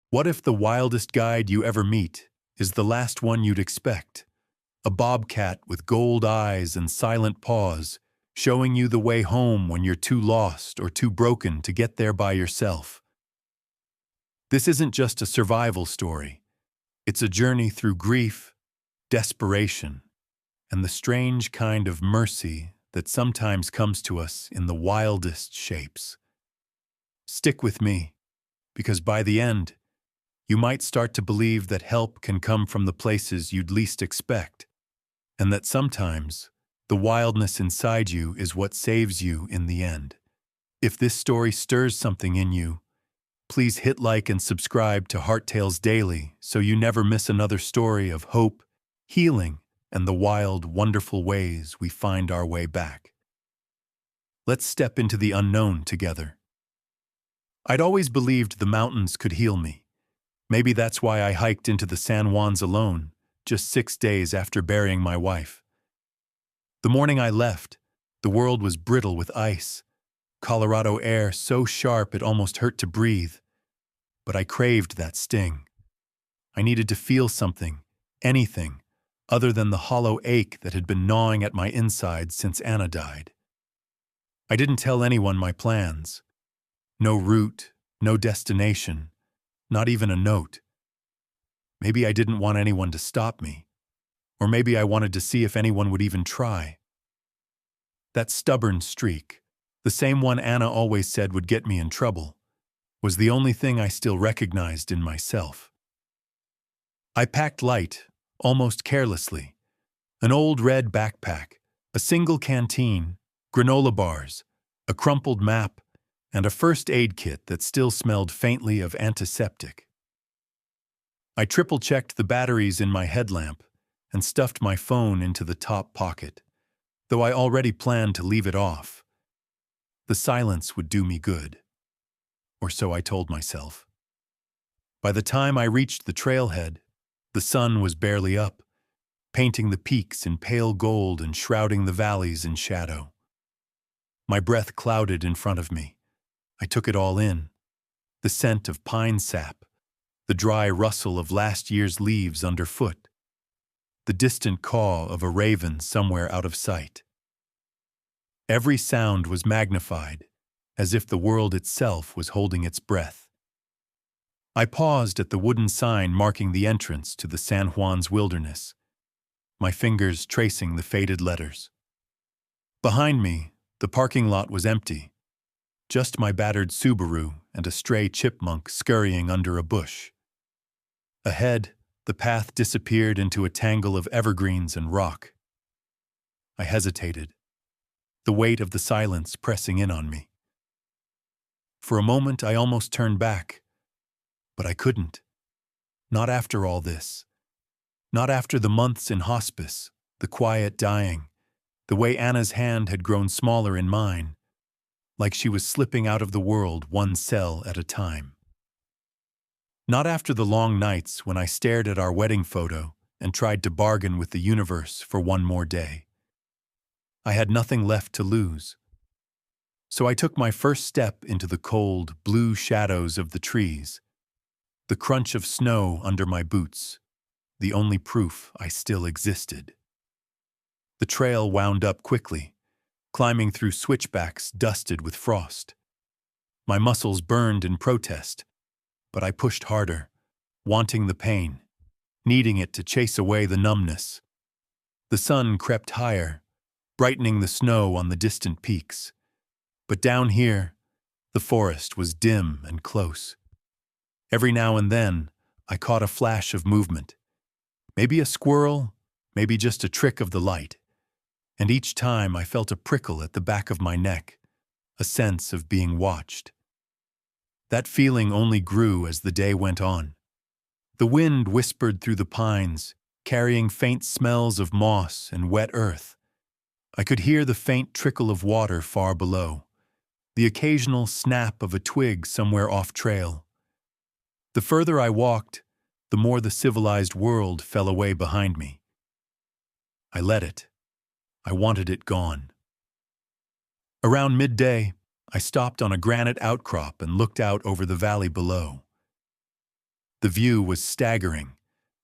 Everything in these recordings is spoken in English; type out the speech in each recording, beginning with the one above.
What if the wildest guide you ever meet is the last one you'd expect? A bobcat with gold eyes and silent paws, showing you the way home when you're too lost or too broken to get there by yourself. This isn't just a survival story. It's a journey through grief, desperation, and the strange kind of mercy that sometimes comes to us in the wildest shapes. Stick with me, because by the end, you might start to believe that help can come from the places you'd least expect, and that sometimes the wildness inside you is what saves you in the end. If this story stirs something in you, please hit like and subscribe to HeartTails Daily so you never miss another story of hope, healing, and the wild, wonderful ways we find our way back. Let's step into the unknown together. I'd always believed the mountains could heal me. Maybe that's why I hiked into the San Juans alone, just 6 days after burying my wife. The morning I left, the world was brittle with ice, Colorado air so sharp it almost hurt to breathe. But I craved that sting. I needed to feel something, anything, other than the hollow ache that had been gnawing at my insides since Anna died. I didn't tell anyone my plans. No route, no destination, not even a note. Maybe I didn't want anyone to stop me, or maybe I wanted to see if anyone would even try. That stubborn streak, the same one Anna always said would get me in trouble, was the only thing I still recognized in myself. I packed light, almost carelessly. An old red backpack, a single canteen, granola bars, a crumpled map, and a first aid kit that still smelled faintly of antiseptic. I triple-checked the batteries in my headlamp and stuffed my phone into the top pocket, though I already planned to leave it off. The silence would do me good. Or so I told myself. By the time I reached the trailhead, the sun was barely up, painting the peaks in pale gold and shrouding the valleys in shadow. My breath clouded in front of me. I took it all in. The scent of pine sap, the dry rustle of last year's leaves underfoot, the distant caw of a raven somewhere out of sight. Every sound was magnified, as if the world itself was holding its breath. I paused at the wooden sign marking the entrance to the San Juan's wilderness, my fingers tracing the faded letters. Behind me, the parking lot was empty. Just my battered Subaru and a stray chipmunk scurrying under a bush. Ahead, the path disappeared into a tangle of evergreens and rock. I hesitated, the weight of the silence pressing in on me. For a moment, I almost turned back, but I couldn't. Not after all this. Not after the months in hospice, the quiet dying, the way Anna's hand had grown smaller in mine, like she was slipping out of the world one cell at a time. Not after the long nights when I stared at our wedding photo and tried to bargain with the universe for one more day. I had nothing left to lose. So I took my first step into the cold, blue shadows of the trees, the crunch of snow under my boots, the only proof I still existed. The trail wound up quickly, climbing through switchbacks dusted with frost. My muscles burned in protest, but I pushed harder, wanting the pain, needing it to chase away the numbness. The sun crept higher, brightening the snow on the distant peaks. But down here, the forest was dim and close. Every now and then, I caught a flash of movement. Maybe a squirrel, maybe just a trick of the light. And each time I felt a prickle at the back of my neck, a sense of being watched. That feeling only grew as the day went on. The wind whispered through the pines, carrying faint smells of moss and wet earth. I could hear the faint trickle of water far below, the occasional snap of a twig somewhere off trail. The further I walked, the more the civilized world fell away behind me. I let it. I wanted it gone. Around midday, I stopped on a granite outcrop and looked out over the valley below. The view was staggering.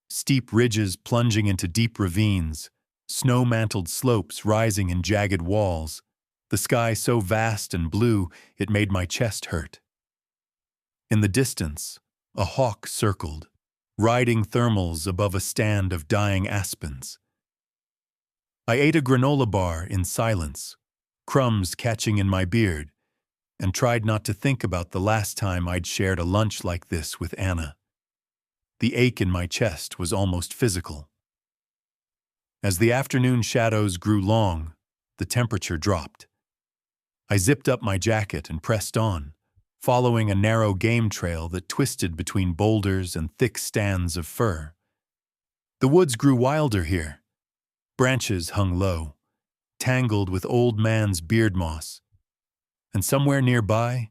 Steep ridges plunging into deep ravines, snow-mantled slopes rising in jagged walls, the sky so vast and blue it made my chest hurt. In the distance, a hawk circled, riding thermals above a stand of dying aspens. I ate a granola bar in silence, crumbs catching in my beard, and tried not to think about the last time I'd shared a lunch like this with Anna. The ache in my chest was almost physical. As the afternoon shadows grew long, the temperature dropped. I zipped up my jacket and pressed on, following a narrow game trail that twisted between boulders and thick stands of fir. The woods grew wilder here. Branches hung low, tangled with old man's beard moss. And somewhere nearby,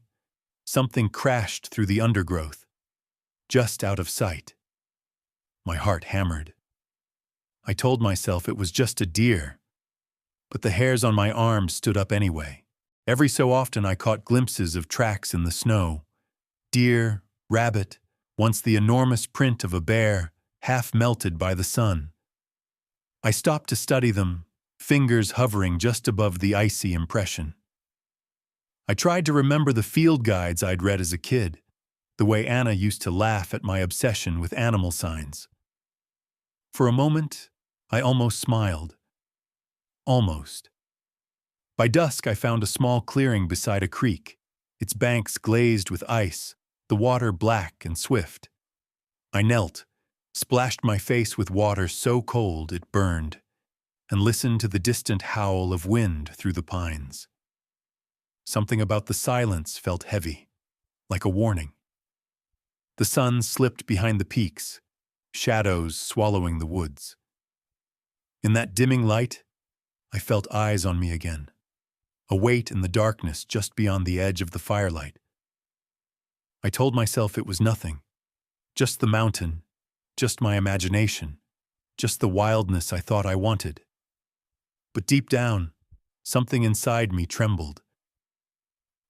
something crashed through the undergrowth, just out of sight. My heart hammered. I told myself it was just a deer, but the hairs on my arms stood up anyway. Every so often I caught glimpses of tracks in the snow. Deer, rabbit, once the enormous print of a bear, half melted by the sun. I stopped to study them, fingers hovering just above the icy impression. I tried to remember the field guides I'd read as a kid, the way Anna used to laugh at my obsession with animal signs. For a moment, I almost smiled. Almost. By dusk, I found a small clearing beside a creek, its banks glazed with ice, the water black and swift. I knelt, splashed my face with water so cold it burned, and listened to the distant howl of wind through the pines. Something about the silence felt heavy, like a warning. The sun slipped behind the peaks, shadows swallowing the woods. In that dimming light, I felt eyes on me again, a weight in the darkness just beyond the edge of the firelight. I told myself it was nothing, just the mountain, just my imagination, just the wildness I thought I wanted. But deep down, something inside me trembled.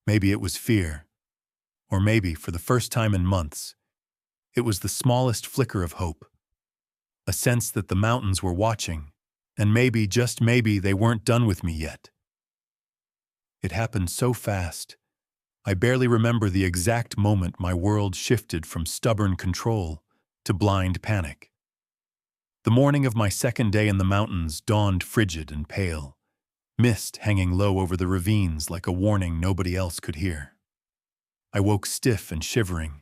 Maybe it was fear, or maybe, for the first time in months, it was the smallest flicker of hope, a sense that the mountains were watching, and maybe, just maybe, they weren't done with me yet. It happened so fast, I barely remember the exact moment my world shifted from stubborn control to blind panic. The morning of my second day in the mountains dawned frigid and pale, mist hanging low over the ravines like a warning nobody else could hear. I woke stiff and shivering,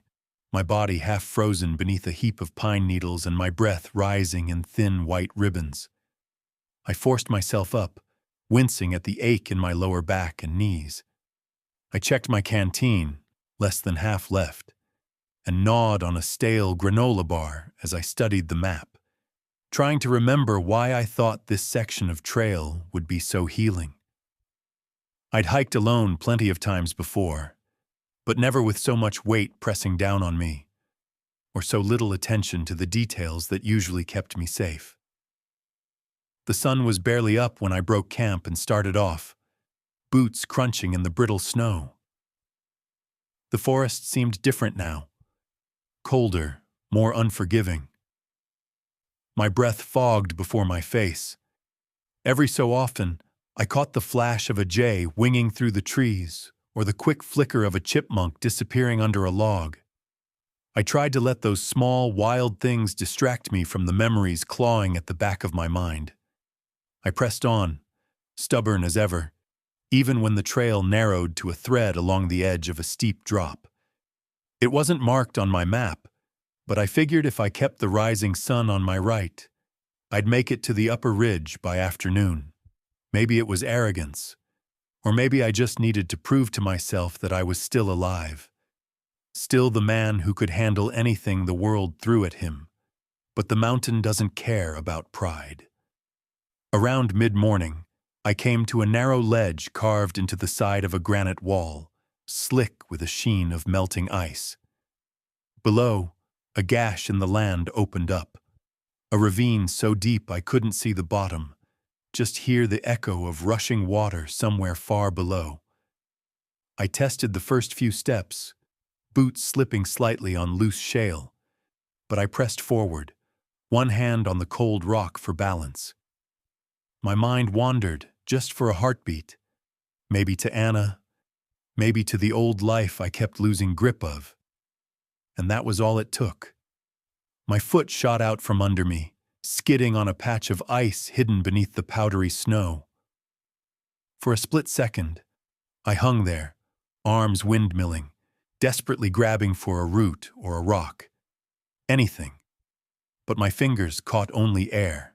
my body half frozen beneath a heap of pine needles and my breath rising in thin white ribbons. I forced myself up, wincing at the ache in my lower back and knees. I checked my canteen, less than half left, and gnawed on a stale granola bar as I studied the map, trying to remember why I thought this section of trail would be so healing. I'd hiked alone plenty of times before, but never with so much weight pressing down on me, or so little attention to the details that usually kept me safe. The sun was barely up when I broke camp and started off, boots crunching in the brittle snow. The forest seemed different now, colder, more unforgiving. My breath fogged before my face. Every so often, I caught the flash of a jay winging through the trees, or the quick flicker of a chipmunk disappearing under a log. I tried to let those small, wild things distract me from the memories clawing at the back of my mind. I pressed on, stubborn as ever, even when the trail narrowed to a thread along the edge of a steep drop. It wasn't marked on my map, but I figured if I kept the rising sun on my right, I'd make it to the upper ridge by afternoon. Maybe it was arrogance, or maybe I just needed to prove to myself that I was still alive, still the man who could handle anything the world threw at him. But the mountain doesn't care about pride. Around mid-morning, I came to a narrow ledge carved into the side of a granite wall, slick with a sheen of melting ice. Below, a gash in the land opened up, a ravine so deep I couldn't see the bottom, just hear the echo of rushing water somewhere far below. I tested the first few steps, boots slipping slightly on loose shale, but I pressed forward, one hand on the cold rock for balance. My mind wandered, just for a heartbeat, maybe to Anna, maybe to the old life I kept losing grip of. And that was all it took. My foot shot out from under me, skidding on a patch of ice hidden beneath the powdery snow. For a split second, I hung there, arms windmilling, desperately grabbing for a root or a rock. Anything. But my fingers caught only air.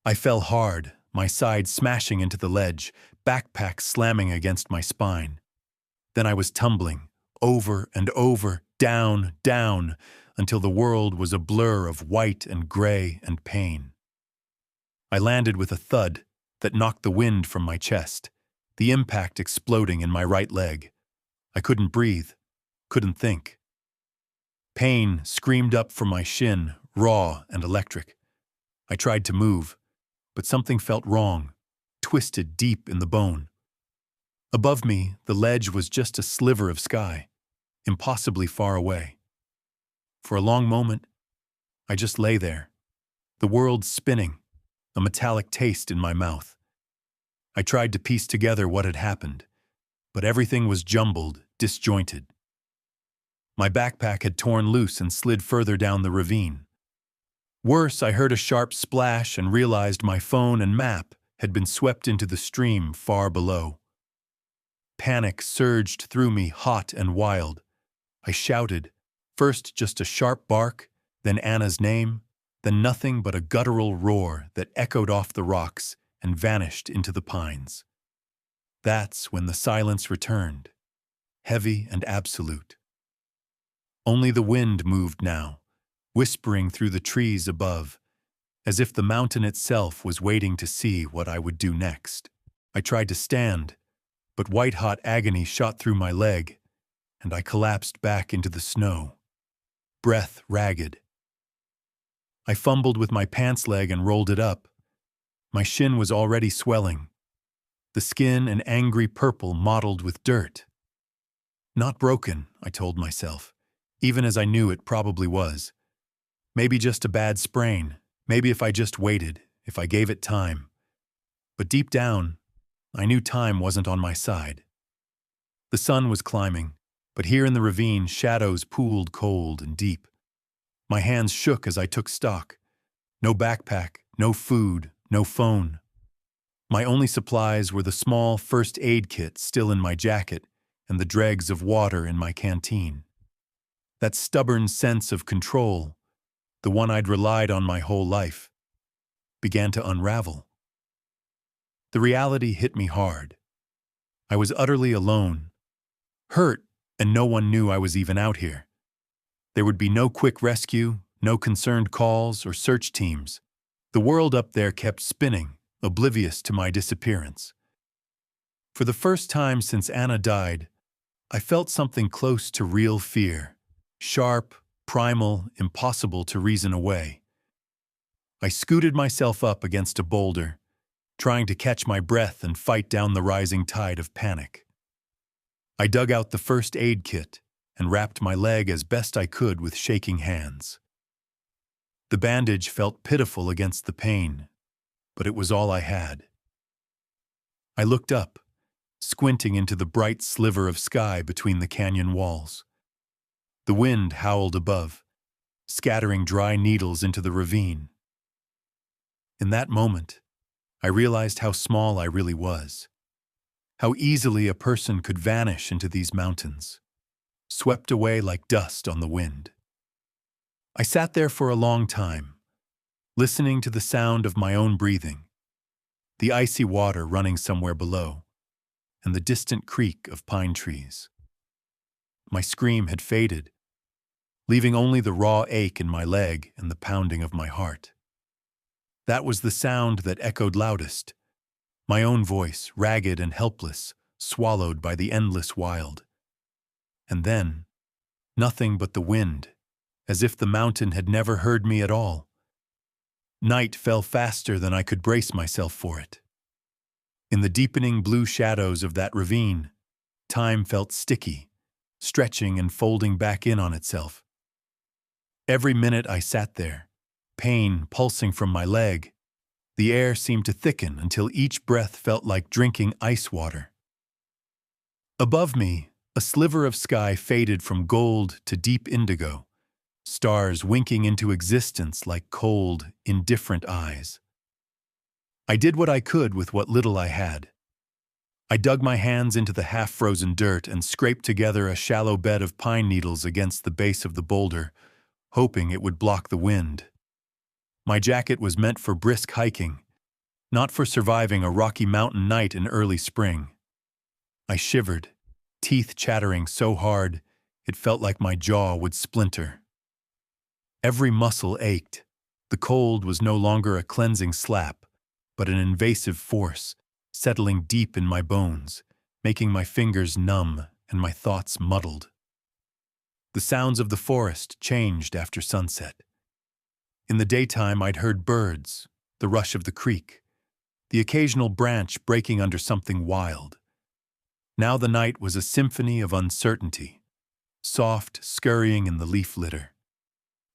I fell hard, my side smashing into the ledge, backpack slamming against my spine. Then I was tumbling, over and over, down, down, until the world was a blur of white and gray and pain. I landed with a thud that knocked the wind from my chest, the impact exploding in my right leg. I couldn't breathe, couldn't think. Pain screamed up from my shin, raw and electric. I tried to move, but something felt wrong, twisted deep in the bone. Above me, the ledge was just a sliver of sky, impossibly far away. For a long moment, I just lay there, the world spinning, a metallic taste in my mouth. I tried to piece together what had happened, but everything was jumbled, disjointed. My backpack had torn loose and slid further down the ravine. Worse, I heard a sharp splash and realized my phone and map had been swept into the stream far below. Panic surged through me, hot and wild. I shouted, first just a sharp bark, then Anna's name, then nothing but a guttural roar that echoed off the rocks and vanished into the pines. That's when the silence returned, heavy and absolute. Only the wind moved now, whispering through the trees above, as if the mountain itself was waiting to see what I would do next. I tried to stand, but white-hot agony shot through my leg, and I collapsed back into the snow, breath ragged. I fumbled with my pants leg and rolled it up. My shin was already swelling, the skin an angry purple mottled with dirt. Not broken, I told myself, even as I knew it probably was. Maybe just a bad sprain, maybe if I just waited, if I gave it time. But deep down, I knew time wasn't on my side. The sun was climbing, but here in the ravine, shadows pooled cold and deep. My hands shook as I took stock. No backpack, no food, no phone. My only supplies were the small first aid kit still in my jacket and the dregs of water in my canteen. That stubborn sense of control, the one I'd relied on my whole life, began to unravel. The reality hit me hard. I was utterly alone, hurt, and no one knew I was even out here. There would be no quick rescue, no concerned calls or search teams. The world up there kept spinning, oblivious to my disappearance. For the first time since Anna died, I felt something close to real fear, sharp, primal, impossible to reason away. I scooted myself up against a boulder, trying to catch my breath and fight down the rising tide of panic. I dug out the first aid kit and wrapped my leg as best I could with shaking hands. The bandage felt pitiful against the pain, but it was all I had. I looked up, squinting into the bright sliver of sky between the canyon walls. The wind howled above, scattering dry needles into the ravine. In that moment, I realized how small I really was, how easily a person could vanish into these mountains, swept away like dust on the wind. I sat there for a long time, listening to the sound of my own breathing, the icy water running somewhere below, and the distant creak of pine trees. My scream had faded, leaving only the raw ache in my leg and the pounding of my heart. That was the sound that echoed loudest, my own voice, ragged and helpless, swallowed by the endless wild. And then, nothing but the wind, as if the mountain had never heard me at all. Night fell faster than I could brace myself for it. In the deepening blue shadows of that ravine, time felt sticky, stretching and folding back in on itself. Every minute I sat there, pain pulsing from my leg, the air seemed to thicken until each breath felt like drinking ice water. Above me, a sliver of sky faded from gold to deep indigo, stars winking into existence like cold, indifferent eyes. I did what I could with what little I had. I dug my hands into the half-frozen dirt and scraped together a shallow bed of pine needles against the base of the boulder, hoping it would block the wind. My jacket was meant for brisk hiking, not for surviving a rocky mountain night in early spring. I shivered, teeth chattering so hard it felt like my jaw would splinter. Every muscle ached. The cold was no longer a cleansing slap, but an invasive force, settling deep in my bones, making my fingers numb and my thoughts muddled. The sounds of the forest changed after sunset. In the daytime I'd heard birds, the rush of the creek, the occasional branch breaking under something wild. Now the night was a symphony of uncertainty, soft scurrying in the leaf litter,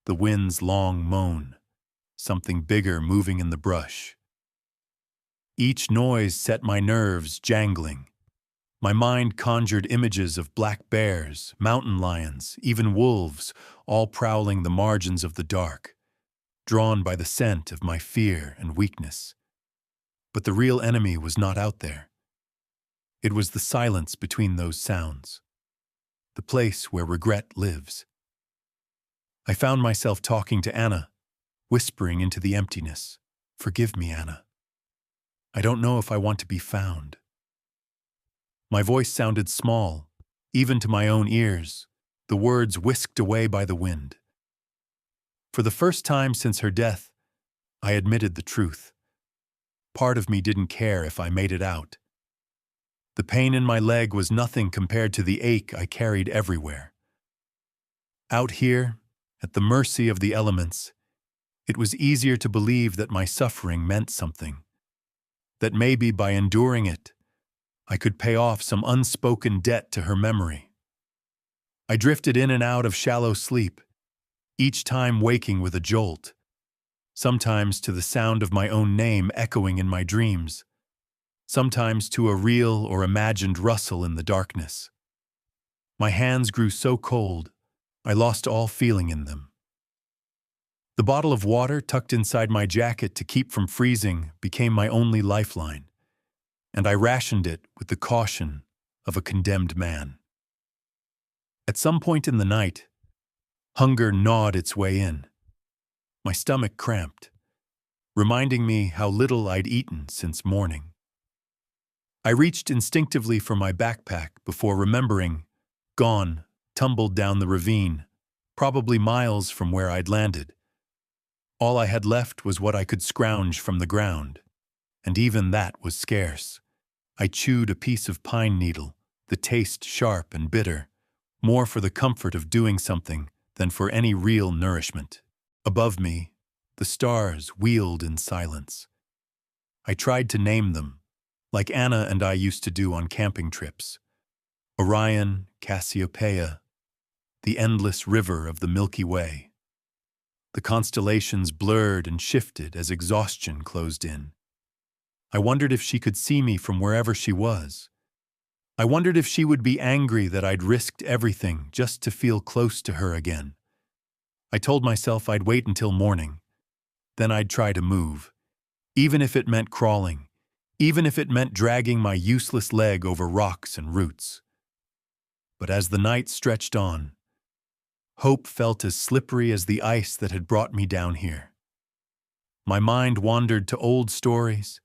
the wind's long moan, something bigger moving in the brush. Each noise set my nerves jangling. My mind conjured images of black bears, mountain lions, even wolves, all prowling the margins of the dark, drawn by the scent of my fear and weakness. But the real enemy was not out there. It was the silence between those sounds, the place where regret lives. I found myself talking to Anna, whispering into the emptiness, "Forgive me, Anna. I don't know if I want to be found." My voice sounded small, even to my own ears, the words whisked away by the wind. For the first time since her death, I admitted the truth. Part of me didn't care if I made it out. The pain in my leg was nothing compared to the ache I carried everywhere. Out here, at the mercy of the elements, it was easier to believe that my suffering meant something, that maybe by enduring it, I could pay off some unspoken debt to her memory. I drifted in and out of shallow sleep, each time waking with a jolt, sometimes to the sound of my own name echoing in my dreams, sometimes to a real or imagined rustle in the darkness. My hands grew so cold, I lost all feeling in them. The bottle of water tucked inside my jacket to keep from freezing became my only lifeline, and I rationed it with the caution of a condemned man. At some point in the night, hunger gnawed its way in. My stomach cramped, reminding me how little I'd eaten since morning. I reached instinctively for my backpack before remembering, gone, tumbled down the ravine, probably miles from where I'd landed. All I had left was what I could scrounge from the ground, and even that was scarce. I chewed a piece of pine needle, the taste sharp and bitter, more for the comfort of doing something than for any real nourishment. Above me, the stars wheeled in silence. I tried to name them, like Anna and I used to do on camping trips. Orion, Cassiopeia, the endless river of the Milky Way. The constellations blurred and shifted as exhaustion closed in. I wondered if she could see me from wherever she was. I wondered if she would be angry that I'd risked everything just to feel close to her again. I told myself I'd wait until morning. Then I'd try to move, even if it meant crawling, even if it meant dragging my useless leg over rocks and roots. But as the night stretched on, hope felt as slippery as the ice that had brought me down here. My mind wandered to old stories,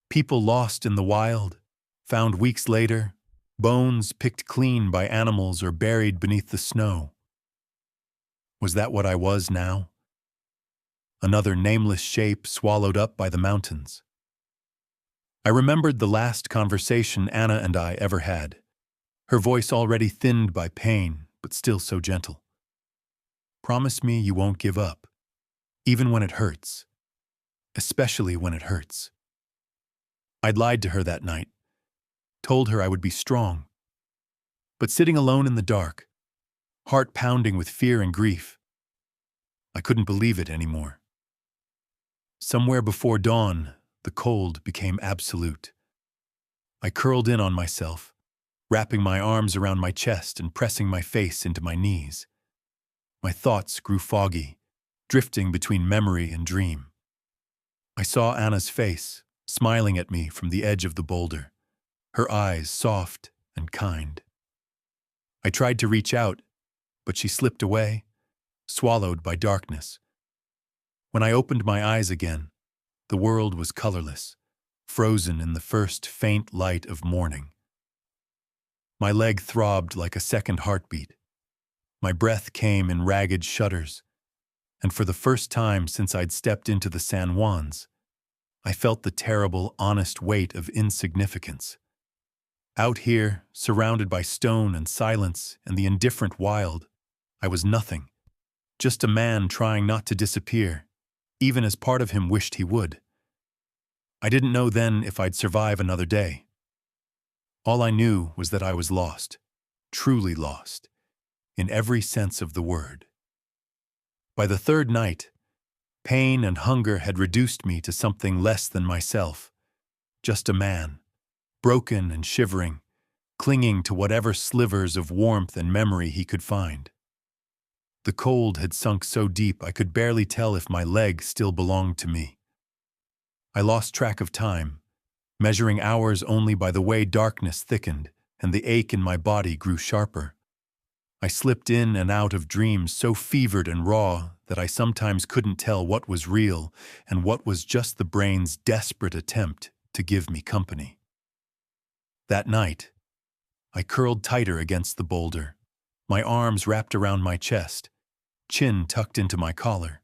people lost in the wild, found weeks later, bones picked clean by animals or buried beneath the snow. Was that what I was now? Another nameless shape swallowed up by the mountains. I remembered the last conversation Anna and I ever had, her voice already thinned by pain, but still so gentle. "Promise me you won't give up, even when it hurts, especially when it hurts." I'd lied to her that night, told her I would be strong. But sitting alone in the dark, heart pounding with fear and grief, I couldn't believe it anymore. Somewhere before dawn, the cold became absolute. I curled in on myself, wrapping my arms around my chest and pressing my face into my knees. My thoughts grew foggy, drifting between memory and dream. I saw Anna's face, smiling at me from the edge of the boulder, her eyes soft and kind. I tried to reach out, but she slipped away, swallowed by darkness. When I opened my eyes again, the world was colorless, frozen in the first faint light of morning. My leg throbbed like a second heartbeat. My breath came in ragged shudders, and for the first time since I'd stepped into the San Juans, I felt the terrible, honest weight of insignificance. Out here, surrounded by stone and silence and the indifferent wild, I was nothing, just a man trying not to disappear, even as part of him wished he would. I didn't know then if I'd survive another day. All I knew was that I was lost, truly lost, in every sense of the word. By the third night, pain and hunger had reduced me to something less than myself, just a man, broken and shivering, clinging to whatever slivers of warmth and memory he could find. The cold had sunk so deep I could barely tell if my leg still belonged to me. I lost track of time, measuring hours only by the way darkness thickened and the ache in my body grew sharper. I slipped in and out of dreams so fevered and raw that I sometimes couldn't tell what was real and what was just the brain's desperate attempt to give me company. That night, I curled tighter against the boulder, my arms wrapped around my chest, chin tucked into my collar.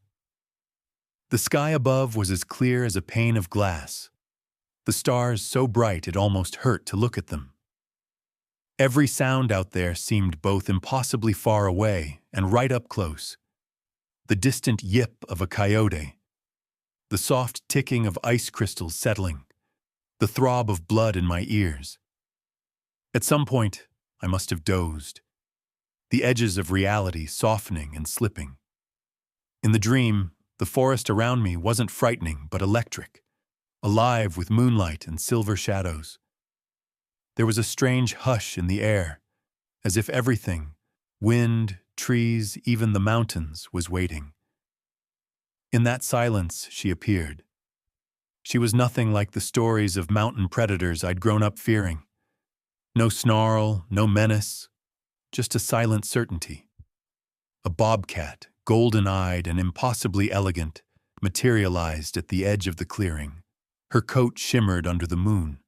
The sky above was as clear as a pane of glass, the stars so bright it almost hurt to look at them. Every sound out there seemed both impossibly far away and right up close. The distant yip of a coyote, the soft ticking of ice crystals settling, the throb of blood in my ears. At some point, I must have dozed, the edges of reality softening and slipping. In the dream, the forest around me wasn't frightening but electric, alive with moonlight and silver shadows. There was a strange hush in the air, as if everything, wind, trees, even the mountains, was waiting. In that silence, she appeared. She was nothing like the stories of mountain predators I'd grown up fearing. No snarl, no menace, just a silent certainty. A bobcat, golden-eyed and impossibly elegant, materialized at the edge of the clearing. Her coat shimmered under the moon,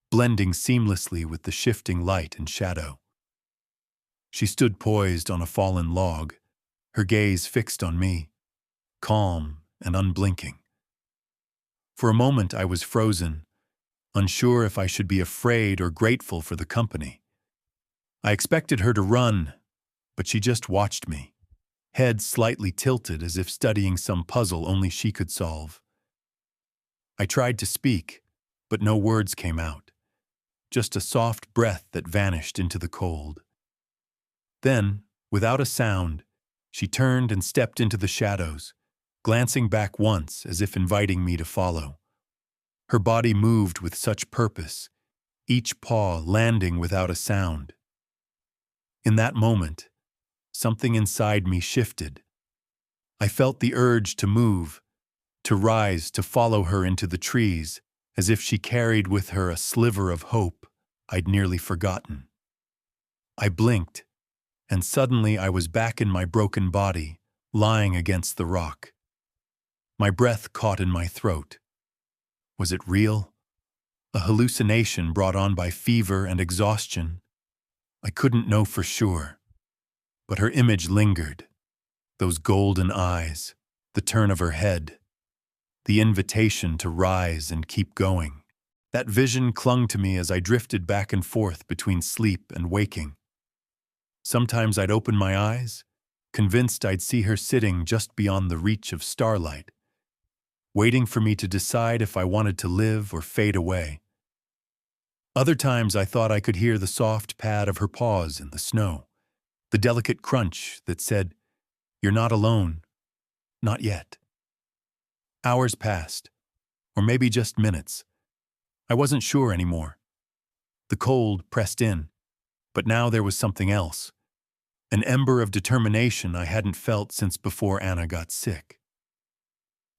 blending seamlessly with the shifting light and shadow. She stood poised on a fallen log, her gaze fixed on me, calm and unblinking. For a moment I was frozen, unsure if I should be afraid or grateful for the company. I expected her to run, but she just watched me, head slightly tilted as if studying some puzzle only she could solve. I tried to speak, but no words came out. Just a soft breath that vanished into the cold. Then, without a sound, she turned and stepped into the shadows, glancing back once as if inviting me to follow. Her body moved with such purpose, each paw landing without a sound. In that moment, something inside me shifted. I felt the urge to move, to rise, to follow her into the trees, as if she carried with her a sliver of hope I'd nearly forgotten. I blinked, and suddenly I was back in my broken body, lying against the rock. My breath caught in my throat. Was it real? A hallucination brought on by fever and exhaustion? I couldn't know for sure, but her image lingered. Those golden eyes, the turn of her head, the invitation to rise and keep going. That vision clung to me as I drifted back and forth between sleep and waking. Sometimes I'd open my eyes, convinced I'd see her sitting just beyond the reach of starlight, waiting for me to decide if I wanted to live or fade away. Other times I thought I could hear the soft pad of her paws in the snow, the delicate crunch that said, "You're not alone." Not yet. Hours passed, or maybe just minutes. I wasn't sure anymore. The cold pressed in, but now there was something else. An ember of determination I hadn't felt since before Anna got sick.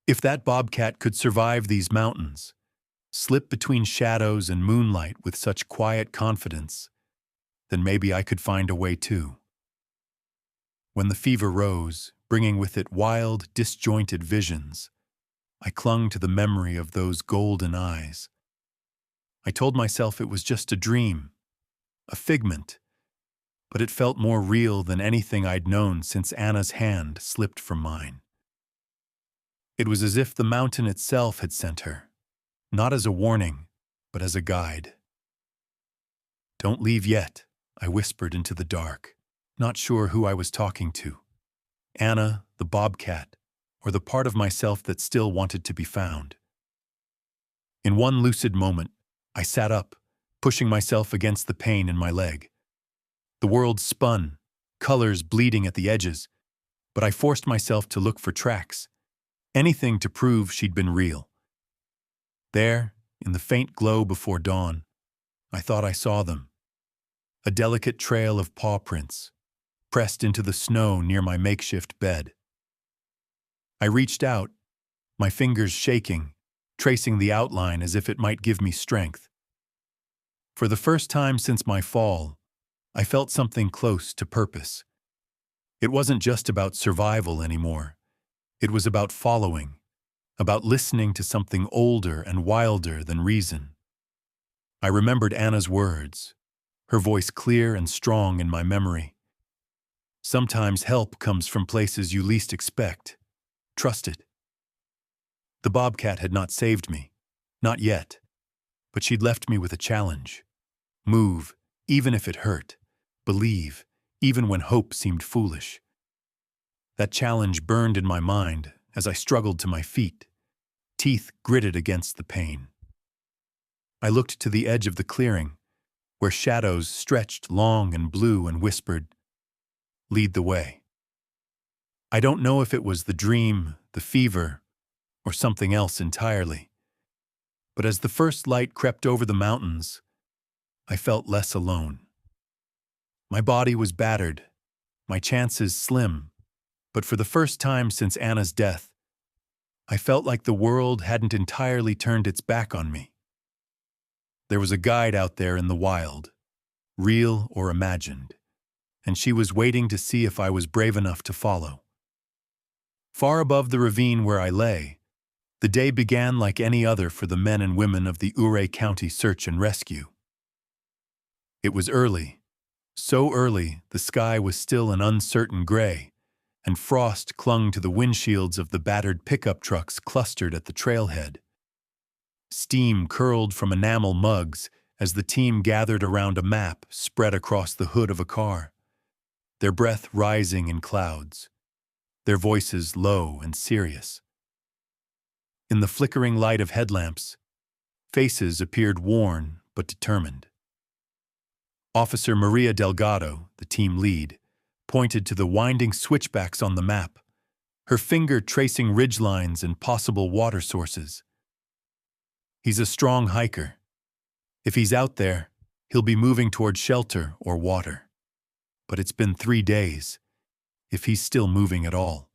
If that bobcat could survive these mountains, slip between shadows and moonlight with such quiet confidence, then maybe I could find a way too. When the fever rose, bringing with it wild, disjointed visions, I clung to the memory of those golden eyes. I told myself it was just a dream, a figment, but it felt more real than anything I'd known since Anna's hand slipped from mine. It was as if the mountain itself had sent her, not as a warning, but as a guide. "Don't leave yet," I whispered into the dark, not sure who I was talking to. Anna, the bobcat, or the part of myself that still wanted to be found. In one lucid moment, I sat up, pushing myself against the pain in my leg. The world spun, colors bleeding at the edges, but I forced myself to look for tracks, anything to prove she'd been real. There, in the faint glow before dawn, I thought I saw them. A delicate trail of paw prints, pressed into the snow near my makeshift bed. I reached out, my fingers shaking, tracing the outline as if it might give me strength. For the first time since my fall, I felt something close to purpose. It wasn't just about survival anymore. It was about following, about listening to something older and wilder than reason. I remembered Anna's words, her voice clear and strong in my memory. "Sometimes help comes from places you least expect. Trust it." The bobcat had not saved me, not yet, but she'd left me with a challenge. Move, even if it hurt. Believe, even when hope seemed foolish. That challenge burned in my mind as I struggled to my feet, teeth gritted against the pain. I looked to the edge of the clearing, where shadows stretched long and blue, and whispered, "Lead the way." I don't know if it was the dream, the fever, or something else entirely, but as the first light crept over the mountains, I felt less alone. My body was battered, my chances slim, but for the first time since Anna's death, I felt like the world hadn't entirely turned its back on me. There was a guide out there in the wild, real or imagined, and she was waiting to see if I was brave enough to follow. Far above the ravine where I lay, the day began like any other for the men and women of the Ouray County Search and Rescue. It was early, so early the sky was still an uncertain gray, and frost clung to the windshields of the battered pickup trucks clustered at the trailhead. Steam curled from enamel mugs as the team gathered around a map spread across the hood of a car, their breath rising in clouds, their voices low and serious. In the flickering light of headlamps, faces appeared worn but determined. Officer Maria Delgado, the team lead, pointed to the winding switchbacks on the map, her finger tracing ridgelines and possible water sources. "He's a strong hiker. If he's out there, he'll be moving toward shelter or water. But it's been 3 days, if he's still moving at all."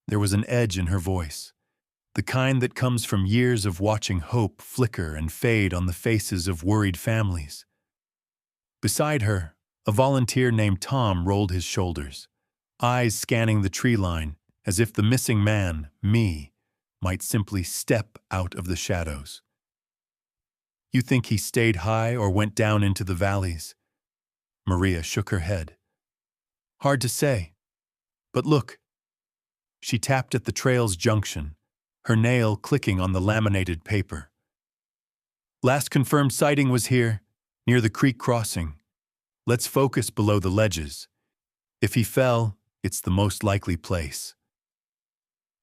There was an edge in her voice, the kind that comes from years of watching hope flicker and fade on the faces of worried families. Beside her, a volunteer named Tom rolled his shoulders, eyes scanning the tree line as if the missing man, me, might simply step out of the shadows. "You think he stayed high or went down into the valleys?" Maria shook her head. "Hard to say. But look." She tapped at the trail's junction, her nail clicking on the laminated paper. "Last confirmed sighting was here, near the creek crossing. Let's focus below the ledges. If he fell, it's the most likely place."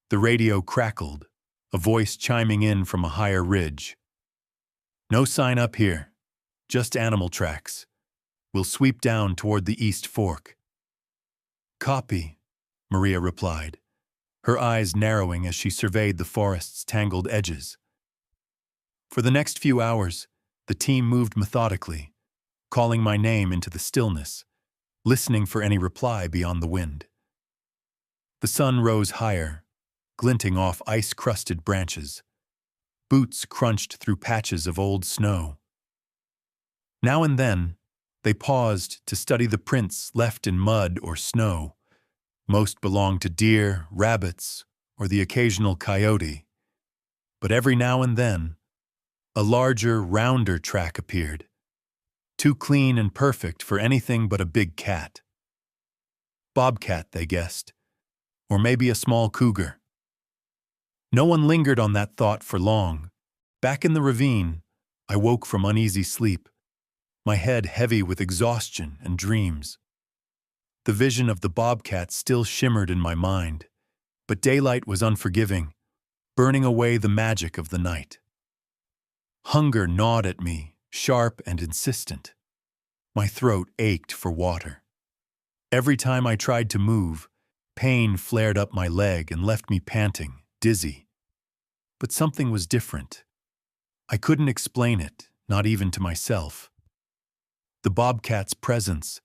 The radio crackled, a voice chiming in from a higher ridge. "No sign up here, just animal tracks. We'll sweep down toward the East Fork." "Copy," Maria replied, her eyes narrowing as she surveyed the forest's tangled edges. For the next few hours, the team moved methodically, calling my name into the stillness, listening for any reply beyond the wind. The sun rose higher, glinting off ice-crusted branches. Boots crunched through patches of old snow. Now and then, they paused to study the prints left in mud or snow. Most belonged to deer, rabbits, or the occasional coyote. But every now and then, a larger, rounder track appeared, too clean and perfect for anything but a big cat. Bobcat, they guessed, or maybe a small cougar. No one lingered on that thought for long. Back in the ravine, I woke from uneasy sleep, my head heavy with exhaustion and dreams. The vision of the bobcat still shimmered in my mind, but daylight was unforgiving, burning away the magic of the night. Hunger gnawed at me, sharp and insistent. My throat ached for water. Every time I tried to move, pain flared up my leg and left me panting, dizzy. But something was different. I couldn't explain it, not even to myself. The bobcat's presence,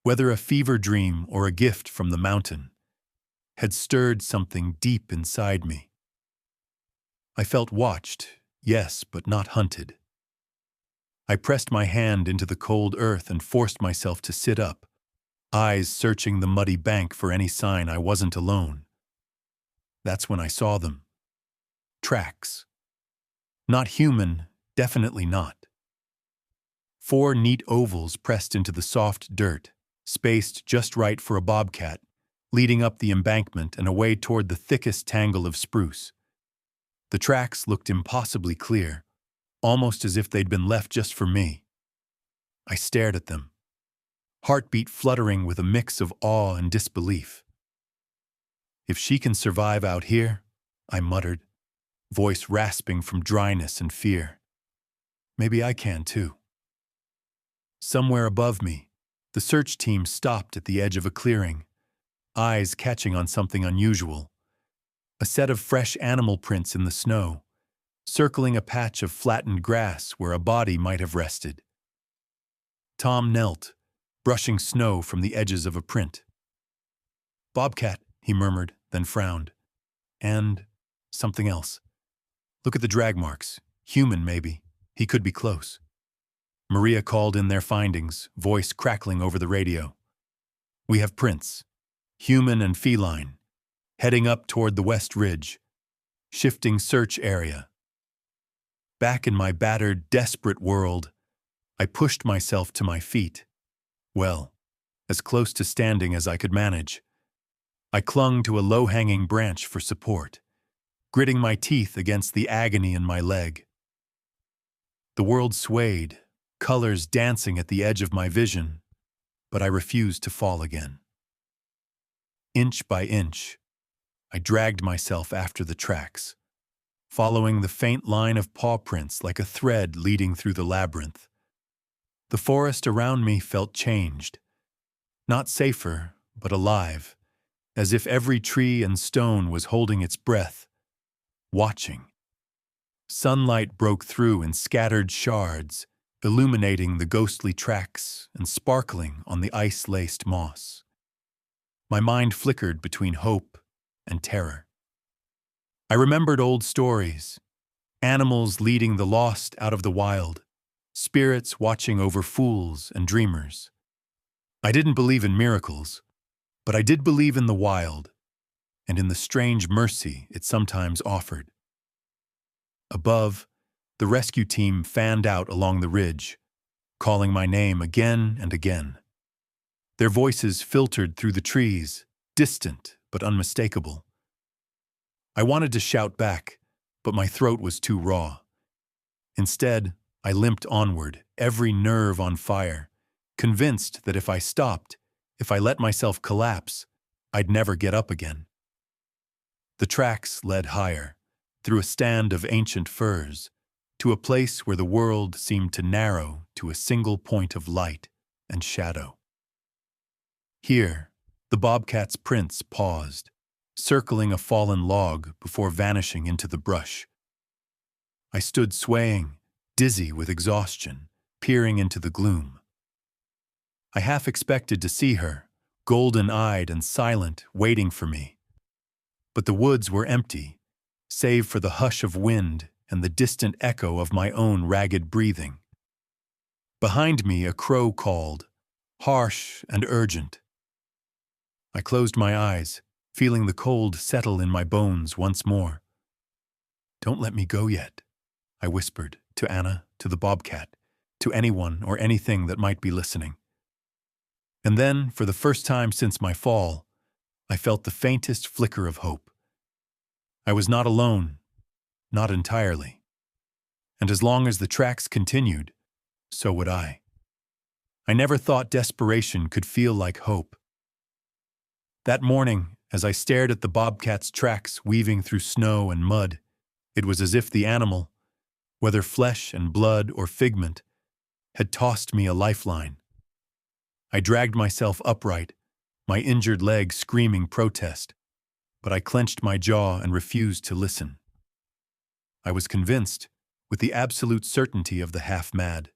whether a fever dream or a gift from the mountain, had stirred something deep inside me. I felt watched, yes, but not hunted. I pressed my hand into the cold earth and forced myself to sit up, eyes searching the muddy bank for any sign I wasn't alone. That's when I saw them. Tracks. Not human, definitely not. 4 neat ovals pressed into the soft dirt, spaced just right for a bobcat, leading up the embankment and away toward the thickest tangle of spruce. The tracks looked impossibly clear, almost as if they'd been left just for me. I stared at them, heartbeat fluttering with a mix of awe and disbelief. If she can survive out here, I muttered, voice rasping from dryness and fear, maybe I can too. Somewhere above me, the search team stopped at the edge of a clearing, eyes catching on something unusual. A set of fresh animal prints in the snow, circling a patch of flattened grass where a body might have rested. Tom knelt, brushing snow from the edges of a print. "Bobcat," he murmured, then frowned. "And something else. Look at the drag marks. Human, maybe. He could be close." Maria called in their findings, voice crackling over the radio. "We have prints, human and feline, heading up toward the West Ridge. Shifting search area." Back in my battered, desperate world, I pushed myself to my feet. Well, as close to standing as I could manage. I clung to a low-hanging branch for support, gritting my teeth against the agony in my leg. The world swayed, colors dancing at the edge of my vision, but I refused to fall again. Inch by inch, I dragged myself after the tracks, following the faint line of paw prints like a thread leading through the labyrinth. The forest around me felt changed, not safer, but alive, as if every tree and stone was holding its breath, watching. Sunlight broke through in scattered shards, illuminating the ghostly tracks and sparkling on the ice-laced moss. My mind flickered between hope and terror. I remembered old stories, animals leading the lost out of the wild, spirits watching over fools and dreamers. I didn't believe in miracles, but I did believe in the wild and in the strange mercy it sometimes offered. Above, the rescue team fanned out along the ridge, calling my name again and again. Their voices filtered through the trees, distant but unmistakable. I wanted to shout back, but my throat was too raw. Instead, I limped onward, every nerve on fire, convinced that if I stopped, if I let myself collapse, I'd never get up again. The tracks led higher, through a stand of ancient firs, to a place where the world seemed to narrow to a single point of light and shadow. Here, the bobcat's prints paused, circling a fallen log before vanishing into the brush. I stood swaying, dizzy with exhaustion, peering into the gloom. I half expected to see her, golden-eyed and silent, waiting for me. But the woods were empty, save for the hush of wind and the distant echo of my own ragged breathing. Behind me, a crow called, harsh and urgent. I closed my eyes, feeling the cold settle in my bones once more. "Don't let me go yet," I whispered to Anna, to the bobcat, to anyone or anything that might be listening. And then, for the first time since my fall, I felt the faintest flicker of hope. I was not alone, not entirely. And as long as the tracks continued, so would I. I never thought desperation could feel like hope. That morning, as I stared at the bobcat's tracks weaving through snow and mud, it was as if the animal, whether flesh and blood or figment, had tossed me a lifeline. I dragged myself upright, my injured leg screaming protest, but I clenched my jaw and refused to listen. I was convinced, with the absolute certainty of the half-mad,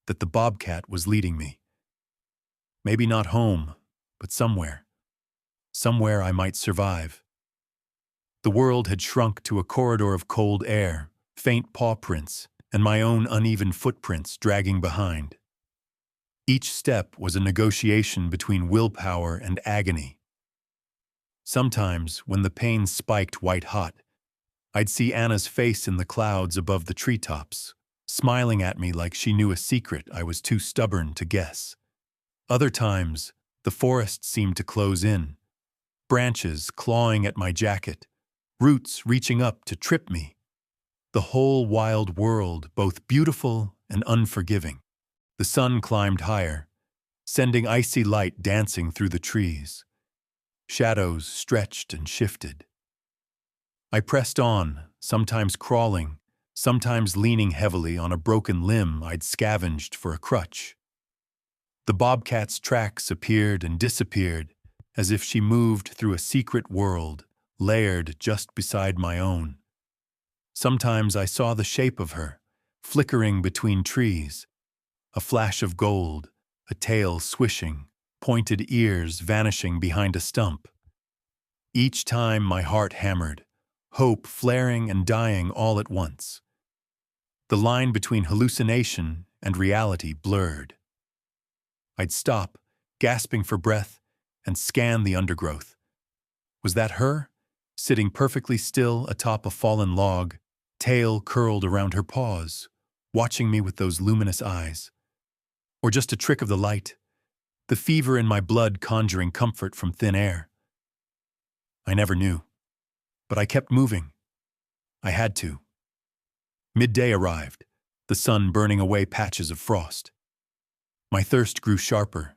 that the bobcat was leading me. Maybe not home, but somewhere. Somewhere I might survive. The world had shrunk to a corridor of cold air, faint paw prints, and my own uneven footprints dragging behind. Each step was a negotiation between willpower and agony. Sometimes, when the pain spiked white-hot, I'd see Anna's face in the clouds above the treetops, smiling at me like she knew a secret I was too stubborn to guess. Other times, the forest seemed to close in, branches clawing at my jacket, roots reaching up to trip me. The whole wild world, both beautiful and unforgiving. The sun climbed higher, sending icy light dancing through the trees. Shadows stretched and shifted. I pressed on, sometimes crawling, sometimes leaning heavily on a broken limb I'd scavenged for a crutch. The bobcat's tracks appeared and disappeared, as if she moved through a secret world, layered just beside my own. Sometimes I saw the shape of her, flickering between trees, a flash of gold, a tail swishing, pointed ears vanishing behind a stump. Each time my heart hammered, hope flaring and dying all at once. The line between hallucination and reality blurred. I'd stop, gasping for breath, and scan the undergrowth. Was that her, sitting perfectly still atop a fallen log, tail curled around her paws, watching me with those luminous eyes? Or just a trick of the light, the fever in my blood conjuring comfort from thin air? I never knew, but I kept moving. I had to. Midday arrived, the sun burning away patches of frost. My thirst grew sharper,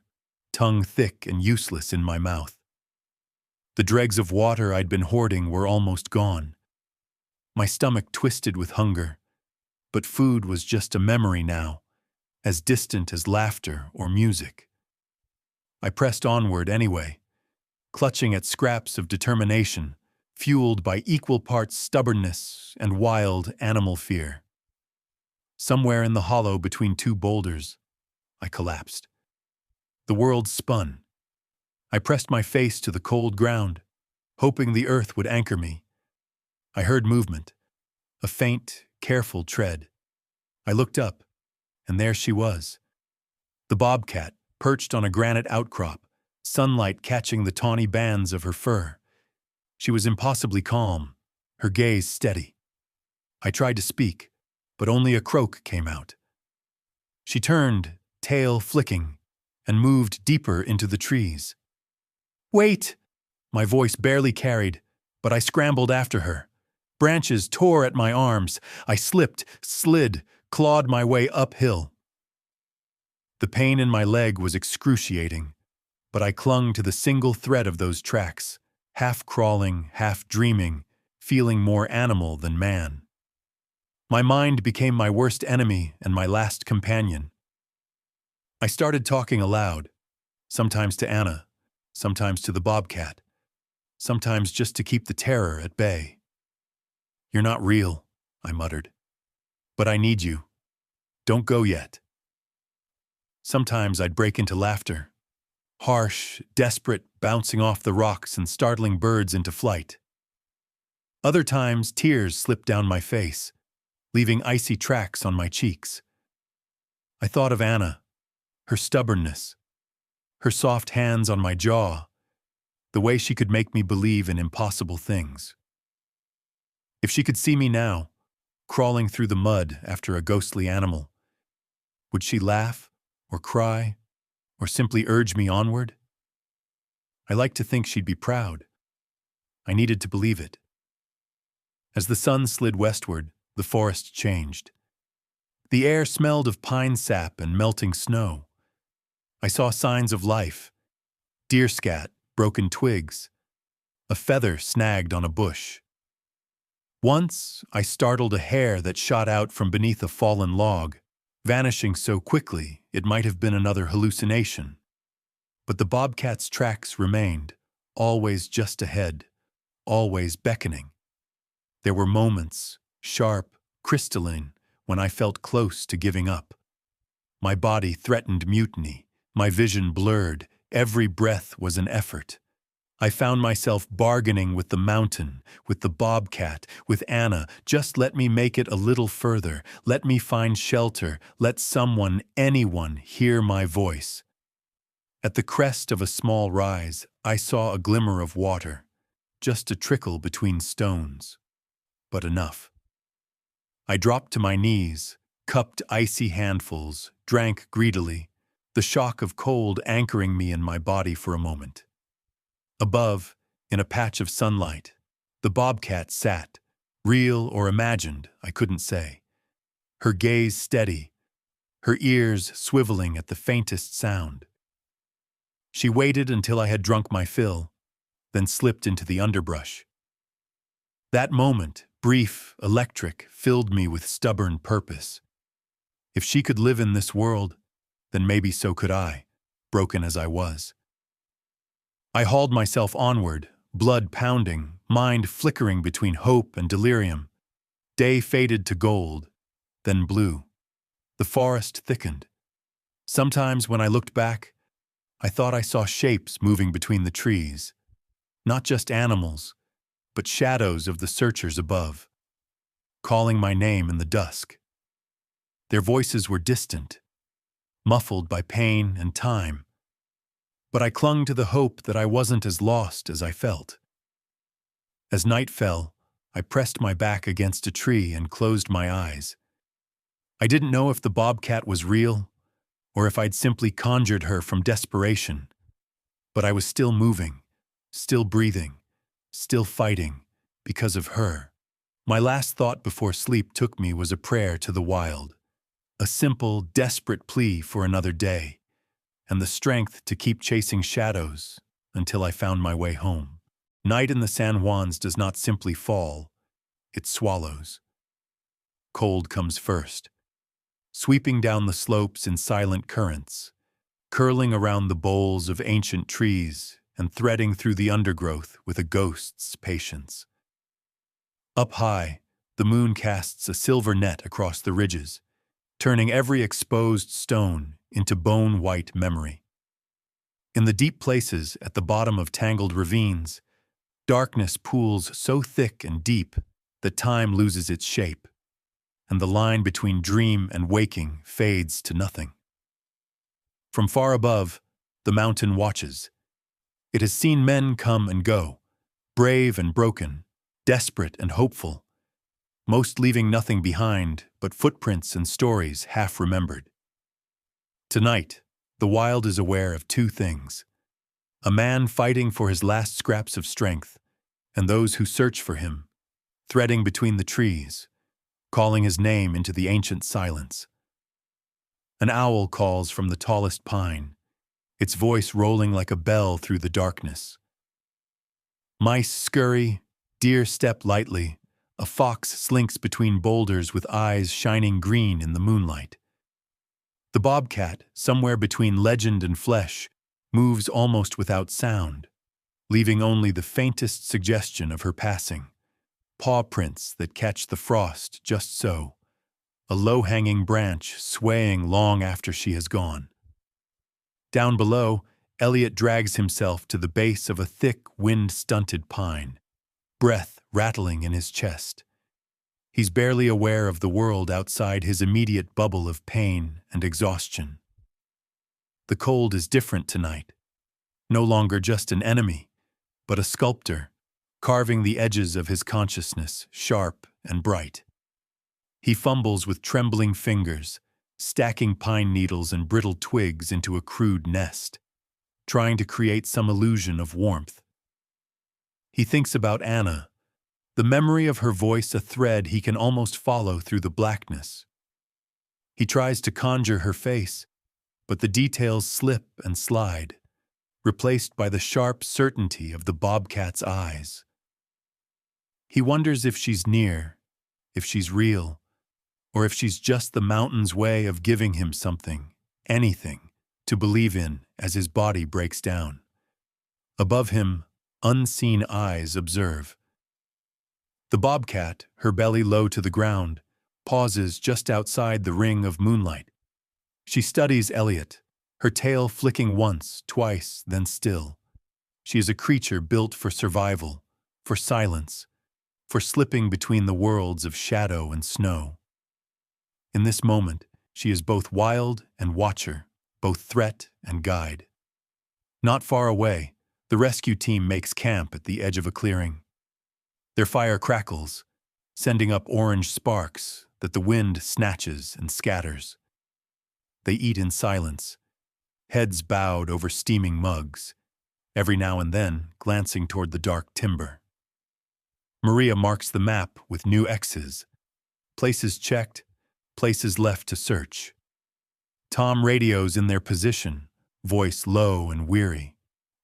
tongue thick and useless in my mouth. The dregs of water I'd been hoarding were almost gone. My stomach twisted with hunger, but food was just a memory now, as distant as laughter or music. I pressed onward anyway, clutching at scraps of determination, fueled by equal parts stubbornness and wild animal fear. Somewhere in the hollow between two boulders, I collapsed. The world spun. I pressed my face to the cold ground, hoping the earth would anchor me. I heard movement, a faint, careful tread. I looked up, and there she was. The bobcat, perched on a granite outcrop, sunlight catching the tawny bands of her fur. She was impossibly calm, her gaze steady. I tried to speak, but only a croak came out. She turned, tail flicking, and moved deeper into the trees. "Wait!" My voice barely carried, but I scrambled after her. Branches tore at my arms. I slipped, slid, clawed my way uphill. The pain in my leg was excruciating, but I clung to the single thread of those tracks, half crawling, half dreaming, feeling more animal than man. My mind became my worst enemy and my last companion. I started talking aloud, sometimes to Anna, sometimes to the bobcat, sometimes just to keep the terror at bay. "You're not real," I muttered. "But I need you. Don't go yet." Sometimes I'd break into laughter, harsh, desperate, bouncing off the rocks and startling birds into flight. Other times, tears slipped down my face, leaving icy tracks on my cheeks. I thought of Anna, her stubbornness, her soft hands on my jaw, the way she could make me believe in impossible things. If she could see me now, crawling through the mud after a ghostly animal, would she laugh, or cry, or simply urge me onward? I like to think she'd be proud. I needed to believe it. As the sun slid westward, the forest changed. The air smelled of pine sap and melting snow. I saw signs of life: deerscat, broken twigs, a feather snagged on a bush. Once, I startled a hare that shot out from beneath a fallen log, vanishing so quickly it might have been another hallucination. But the bobcat's tracks remained, always just ahead, always beckoning. There were moments, sharp, crystalline, when I felt close to giving up. My body threatened mutiny, my vision blurred, every breath was an effort. I found myself bargaining with the mountain, with the bobcat, with Anna. Just let me make it a little further. Let me find shelter. Let someone, anyone, hear my voice. At the crest of a small rise, I saw a glimmer of water, just a trickle between stones. But enough. I dropped to my knees, cupped icy handfuls, drank greedily, the shock of cold anchoring me in my body for a moment. Above, in a patch of sunlight, the bobcat sat, real or imagined, I couldn't say. Her gaze steady, her ears swiveling at the faintest sound. She waited until I had drunk my fill, then slipped into the underbrush. That moment, brief, electric, filled me with stubborn purpose. If she could live in this world, then maybe so could I, broken as I was. I hauled myself onward, blood pounding, mind flickering between hope and delirium. Day faded to gold, then blue. The forest thickened. Sometimes when I looked back, I thought I saw shapes moving between the trees. Not just animals, but shadows of the searchers above, calling my name in the dusk. Their voices were distant, muffled by pain and time. But I clung to the hope that I wasn't as lost as I felt. As night fell, I pressed my back against a tree and closed my eyes. I didn't know if the bobcat was real, or if I'd simply conjured her from desperation. But I was still moving, still breathing, still fighting, because of her. My last thought before sleep took me was a prayer to the wild, a simple, desperate plea for another day, and the strength to keep chasing shadows until I found my way home. Night in the San Juans does not simply fall, it swallows. Cold comes first, sweeping down the slopes in silent currents, curling around the boles of ancient trees and threading through the undergrowth with a ghost's patience. Up high, the moon casts a silver net across the ridges, turning every exposed stone into bone-white memory. In the deep places at the bottom of tangled ravines, darkness pools so thick and deep that time loses its shape, and the line between dream and waking fades to nothing. From far above, the mountain watches. It has seen men come and go, brave and broken, desperate and hopeful, most leaving nothing behind but footprints and stories half remembered. Tonight, the wild is aware of two things: a man fighting for his last scraps of strength, and those who search for him, threading between the trees, calling his name into the ancient silence. An owl calls from the tallest pine, its voice rolling like a bell through the darkness. Mice scurry, deer step lightly, a fox slinks between boulders with eyes shining green in the moonlight. The bobcat, somewhere between legend and flesh, moves almost without sound, leaving only the faintest suggestion of her passing. Paw prints that catch the frost just so, a low-hanging branch swaying long after she has gone. Down below, Elliot drags himself to the base of a thick, wind-stunted pine, breath rattling in his chest. He's barely aware of the world outside his immediate bubble of pain and exhaustion. The cold is different tonight. No longer just an enemy, but a sculptor, carving the edges of his consciousness sharp and bright. He fumbles with trembling fingers, stacking pine needles and brittle twigs into a crude nest, trying to create some illusion of warmth. He thinks about Anna, the memory of her voice a thread he can almost follow through the blackness. He tries to conjure her face, but the details slip and slide, replaced by the sharp certainty of the bobcat's eyes. He wonders if she's near, if she's real, or if she's just the mountain's way of giving him something, anything, to believe in as his body breaks down. Above him, unseen eyes observe. The bobcat, her belly low to the ground, pauses just outside the ring of moonlight. She studies Elliot, her tail flicking once, twice, then still. She is a creature built for survival, for silence, for slipping between the worlds of shadow and snow. In this moment, she is both wild and watcher, both threat and guide. Not far away, the rescue team makes camp at the edge of a clearing. Their fire crackles, sending up orange sparks that the wind snatches and scatters. They eat in silence, heads bowed over steaming mugs, every now and then glancing toward the dark timber. Maria marks the map with new X's, places checked, places left to search. Tom radios in their position, voice low and weary.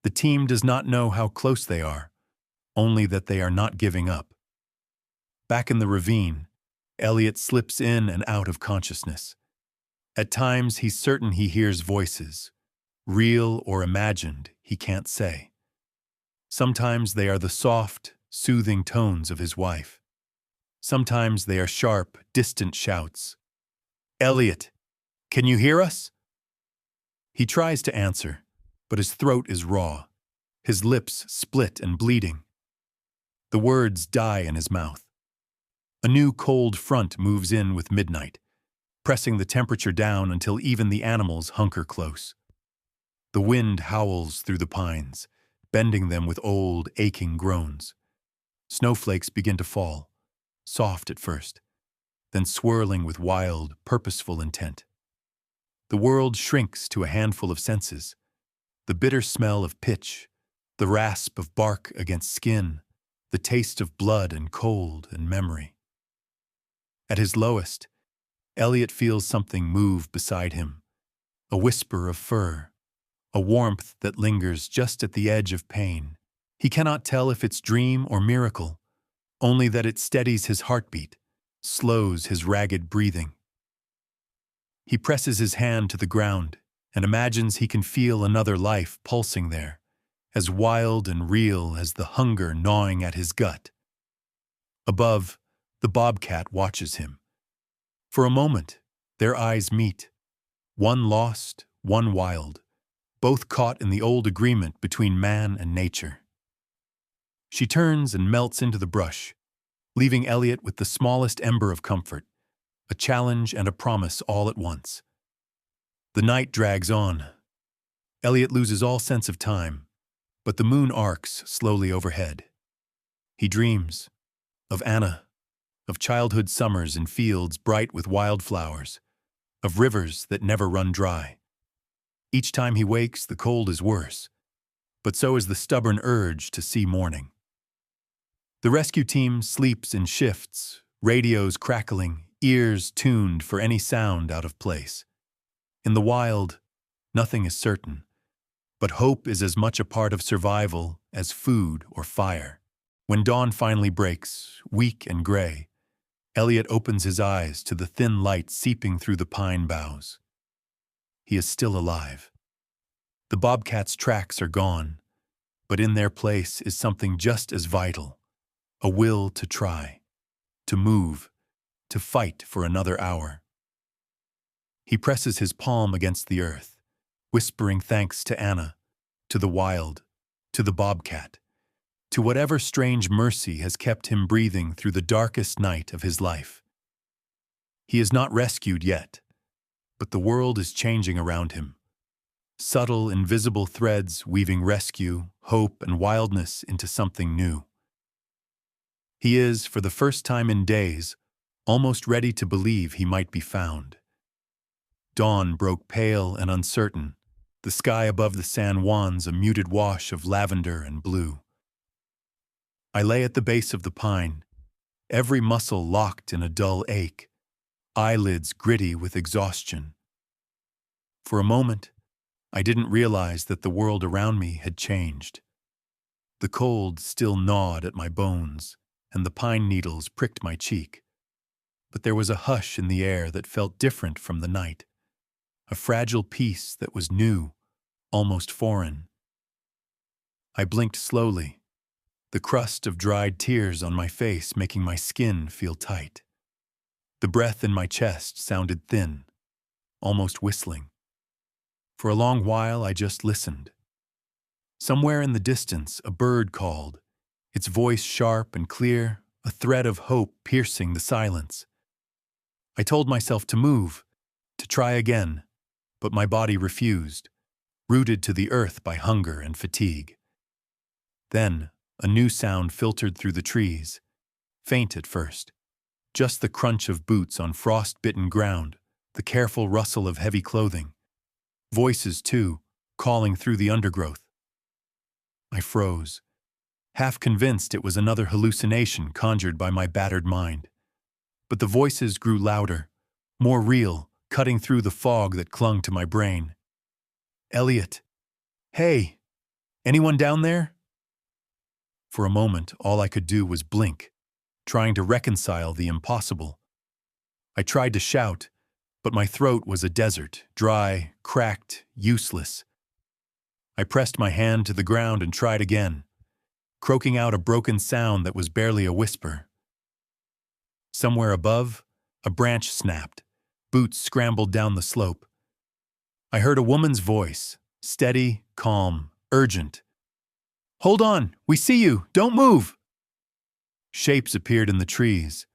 The team does not know how close they are, only that they are not giving up. Back in the ravine, Elliot slips in and out of consciousness. At times, he's certain he hears voices, real or imagined, he can't say. Sometimes they are the soft, soothing tones of his wife. Sometimes they are sharp, distant shouts. "Elliot, can you hear us?" He tries to answer, but his throat is raw, his lips split and bleeding. The words die in his mouth. A new cold front moves in with midnight, pressing the temperature down until even the animals hunker close. The wind howls through the pines, bending them with old, aching groans. Snowflakes begin to fall, soft at first, then swirling with wild, purposeful intent. The world shrinks to a handful of senses, the bitter smell of pitch, the rasp of bark against skin, the taste of blood and cold and memory. At his lowest, Elliot feels something move beside him, a whisper of fur, a warmth that lingers just at the edge of pain. He cannot tell if it's dream or miracle, only that it steadies his heartbeat, slows his ragged breathing. He presses his hand to the ground and imagines he can feel another life pulsing there, as wild and real as the hunger gnawing at his gut. Above, the bobcat watches him. For a moment, their eyes meet, one lost, one wild, both caught in the old agreement between man and nature. She turns and melts into the brush, leaving Elliot with the smallest ember of comfort, a challenge and a promise all at once. The night drags on. Elliot loses all sense of time, but the moon arcs slowly overhead. He dreams of Anna, of childhood summers in fields bright with wildflowers, of rivers that never run dry. Each time he wakes, the cold is worse, but so is the stubborn urge to see morning. The rescue team sleeps in shifts, radios crackling, ears tuned for any sound out of place. In the wild, nothing is certain, but hope is as much a part of survival as food or fire. When dawn finally breaks, weak and gray, Elliot opens his eyes to the thin light seeping through the pine boughs. He is still alive. The bobcat's tracks are gone, But in their place is something just as vital, a will to try, to move, to fight for another hour. He presses his palm against the earth, whispering thanks to Anna, to the wild, to the bobcat, to whatever strange mercy has kept him breathing through the darkest night of his life. He is not rescued yet, but the world is changing around him. Subtle, invisible threads weaving rescue, hope, and wildness into something new. He is, for the first time in days, almost ready to believe he might be found. Dawn broke pale and uncertain, the sky above the San Juans a muted wash of lavender and blue. I lay at the base of the pine, every muscle locked in a dull ache, eyelids gritty with exhaustion. For a moment, I didn't realize that the world around me had changed. The cold still gnawed at my bones, and the pine needles pricked my cheek. But there was a hush in the air that felt different from the night, a fragile peace that was new, almost foreign. I blinked slowly, the crust of dried tears on my face making my skin feel tight. The breath in my chest sounded thin, almost whistling. For a long while, I just listened. Somewhere in the distance, a bird called, its voice sharp and clear, a thread of hope piercing the silence. I told myself to move, to try again, but my body refused, rooted to the earth by hunger and fatigue. Then, a new sound filtered through the trees, faint at first, just the crunch of boots on frost-bitten ground, the careful rustle of heavy clothing. Voices, too, calling through the undergrowth. I froze, half convinced it was another hallucination conjured by my battered mind. But the voices grew louder, more real, cutting through the fog that clung to my brain. "Elliot! Hey! Anyone down there?" For a moment, all I could do was blink, trying to reconcile the impossible. I tried to shout, but my throat was a desert, dry, cracked, useless. I pressed my hand to the ground and tried again, croaking out a broken sound that was barely a whisper. Somewhere above, a branch snapped, boots scrambled down the slope. I heard a woman's voice, steady, calm, urgent. "Hold on, we see you, don't move!" Shapes appeared in the trees,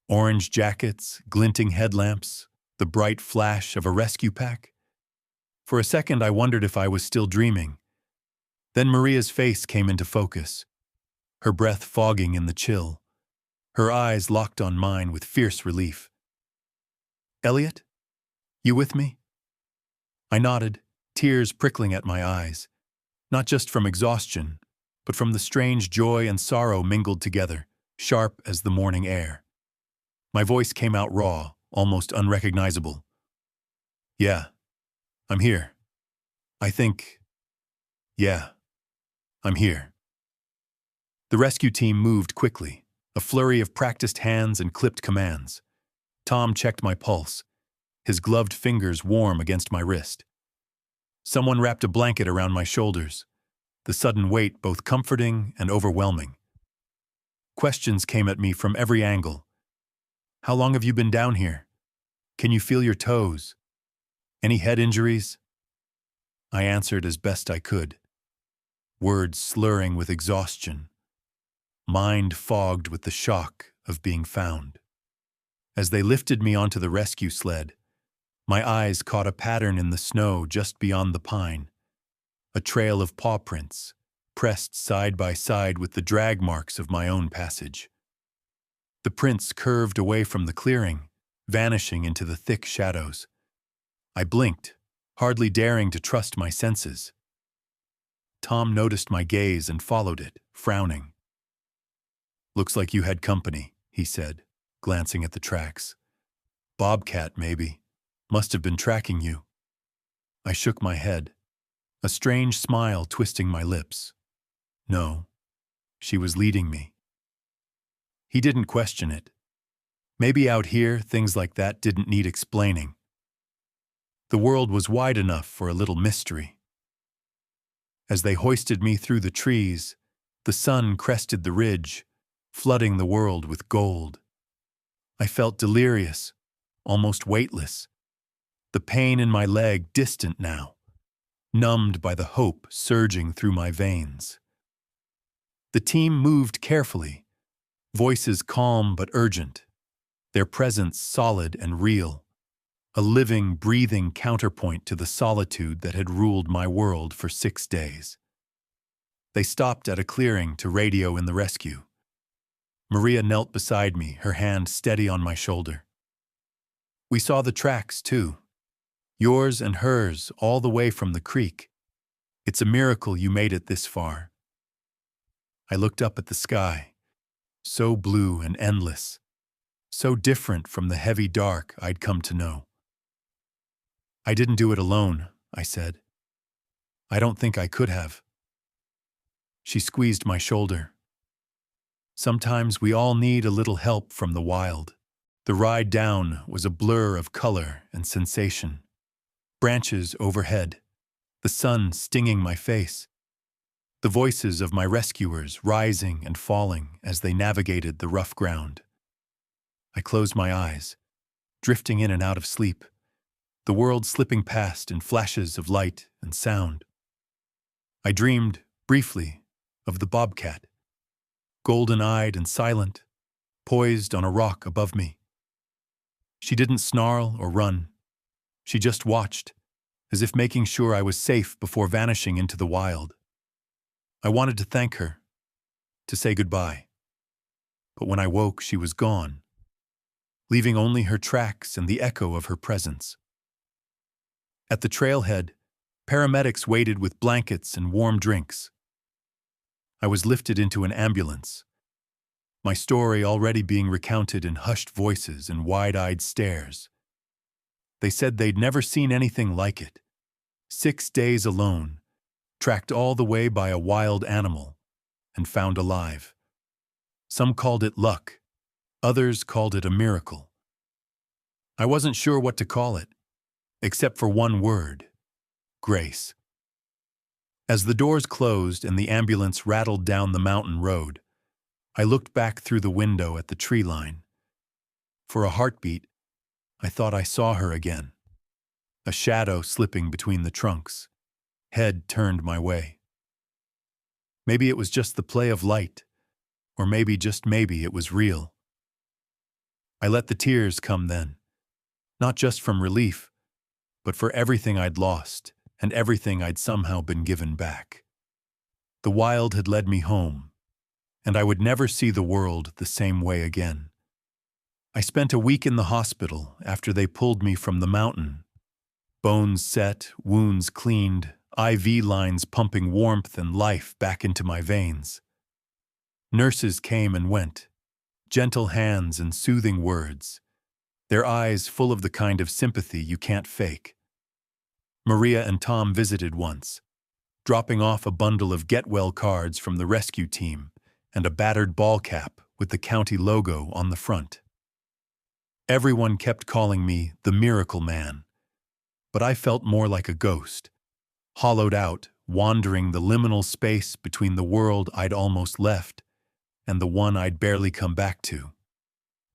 orange jackets, glinting headlamps, the bright flash of a rescue pack. For a second, I wondered if I was still dreaming. Then Maria's face came into focus, her breath fogging in the chill, her eyes locked on mine with fierce relief. "Elliot, you with me?" I nodded, tears prickling at my eyes, not just from exhaustion, but from the strange joy and sorrow mingled together, sharp as the morning air. My voice came out raw, almost unrecognizable. "Yeah, I'm here. Yeah, I'm here." The rescue team moved quickly, a flurry of practiced hands and clipped commands. Tom checked my pulse, his gloved fingers warm against my wrist. Someone wrapped a blanket around my shoulders, the sudden weight both comforting and overwhelming. Questions came at me from every angle. "How long have you been down here? Can you feel your toes? Any head injuries?" I answered as best I could, words slurring with exhaustion, mind fogged with the shock of being found. As they lifted me onto the rescue sled, my eyes caught a pattern in the snow just beyond the pine, a trail of paw prints, pressed side by side with the drag marks of my own passage. The prints curved away from the clearing, vanishing into the thick shadows. I blinked, hardly daring to trust my senses. Tom noticed my gaze and followed it, frowning. "Looks like you had company," he said, glancing at the tracks. "Bobcat, maybe. Must have been tracking you." I shook my head, a strange smile twisting my lips. No, she was leading me. He didn't question it. Maybe out here, things like that didn't need explaining. The world was wide enough for a little mystery. As they hoisted me through the trees, the sun crested the ridge, flooding the world with gold. I felt delirious, almost weightless, the pain in my leg distant now, numbed by the hope surging through my veins. The team moved carefully, voices calm but urgent, their presence solid and real, a living, breathing counterpoint to the solitude that had ruled my world for 6 days. They stopped at a clearing to radio in the rescue. Maria knelt beside me, her hand steady on my shoulder. We saw the tracks, too. Yours and hers, all the way from the creek. It's a miracle you made it this far. I looked up at the sky, so blue and endless, so different from the heavy dark I'd come to know. I didn't do it alone, I said. I don't think I could have. She squeezed my shoulder. Sometimes we all need a little help from the wild. The ride down was a blur of color and sensation. Branches overhead, the sun stinging my face, the voices of my rescuers rising and falling as they navigated the rough ground. I closed my eyes, drifting in and out of sleep, the world slipping past in flashes of light and sound. I dreamed, briefly, of the Bobcat, golden-eyed and silent, poised on a rock above me. She didn't snarl or run. She just watched, as if making sure I was safe before vanishing into the wild. I wanted to thank her, to say goodbye. But when I woke, she was gone, leaving only her tracks and the echo of her presence. At the trailhead, paramedics waited with blankets and warm drinks. I was lifted into an ambulance, my story already being recounted in hushed voices and wide-eyed stares. They said they'd never seen anything like it. 6 days alone, tracked all the way by a wild animal, and found alive. Some called it luck, others called it a miracle. I wasn't sure what to call it, except for one word: grace. As the doors closed and the ambulance rattled down the mountain road, I looked back through the window at the tree line. For a heartbeat, I thought I saw her again, a shadow slipping between the trunks, head turned my way. Maybe it was just the play of light, or maybe, just maybe, it was real. I let the tears come then, not just from relief, but for everything I'd lost and everything I'd somehow been given back. The wild had led me home, and I would never see the world the same way again. I spent a week in the hospital after they pulled me from the mountain. Bones set, wounds cleaned, IV lines pumping warmth and life back into my veins. Nurses came and went, gentle hands and soothing words, their eyes full of the kind of sympathy you can't fake. Maria and Tom visited once, dropping off a bundle of get-well cards from the rescue team and a battered ball cap with the county logo on the front. Everyone kept calling me the Miracle Man, but I felt more like a ghost, hollowed out, wandering the liminal space between the world I'd almost left and the one I'd barely come back to.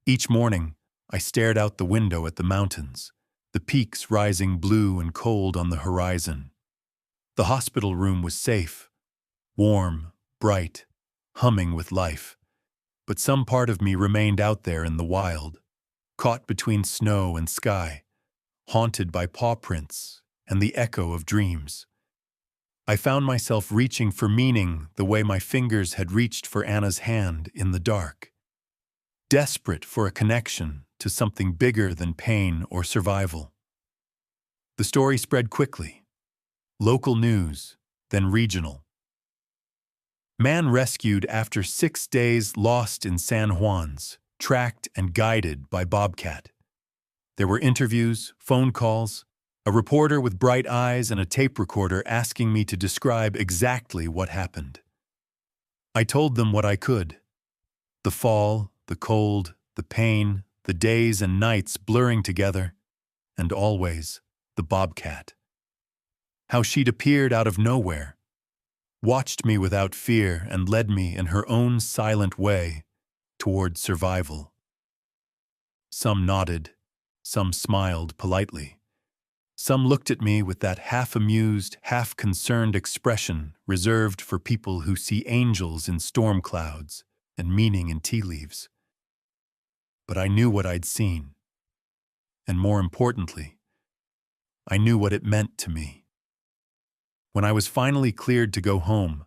Each morning, I stared out the window at the mountains, the peaks rising blue and cold on the horizon. The hospital room was safe, warm, bright, humming with life, but some part of me remained out there in the wild, caught between snow and sky, haunted by paw prints and the echo of dreams. I found myself reaching for meaning the way my fingers had reached for Anna's hand in the dark, desperate for a connection to something bigger than pain or survival. The story spread quickly. Local news, then regional. Man rescued after 6 days lost in San Juan's, tracked and guided by Bobcat. There were interviews, phone calls, a reporter with bright eyes and a tape recorder asking me to describe exactly what happened. I told them what I could. The fall, the cold, the pain, the days and nights blurring together, and always the Bobcat. How she'd appeared out of nowhere, watched me without fear and led me in her own silent way toward survival. Some nodded, some smiled politely. Some looked at me with that half-amused, half-concerned expression reserved for people who see angels in storm clouds and meaning in tea leaves. But I knew what I'd seen. And more importantly, I knew what it meant to me. When I was finally cleared to go home,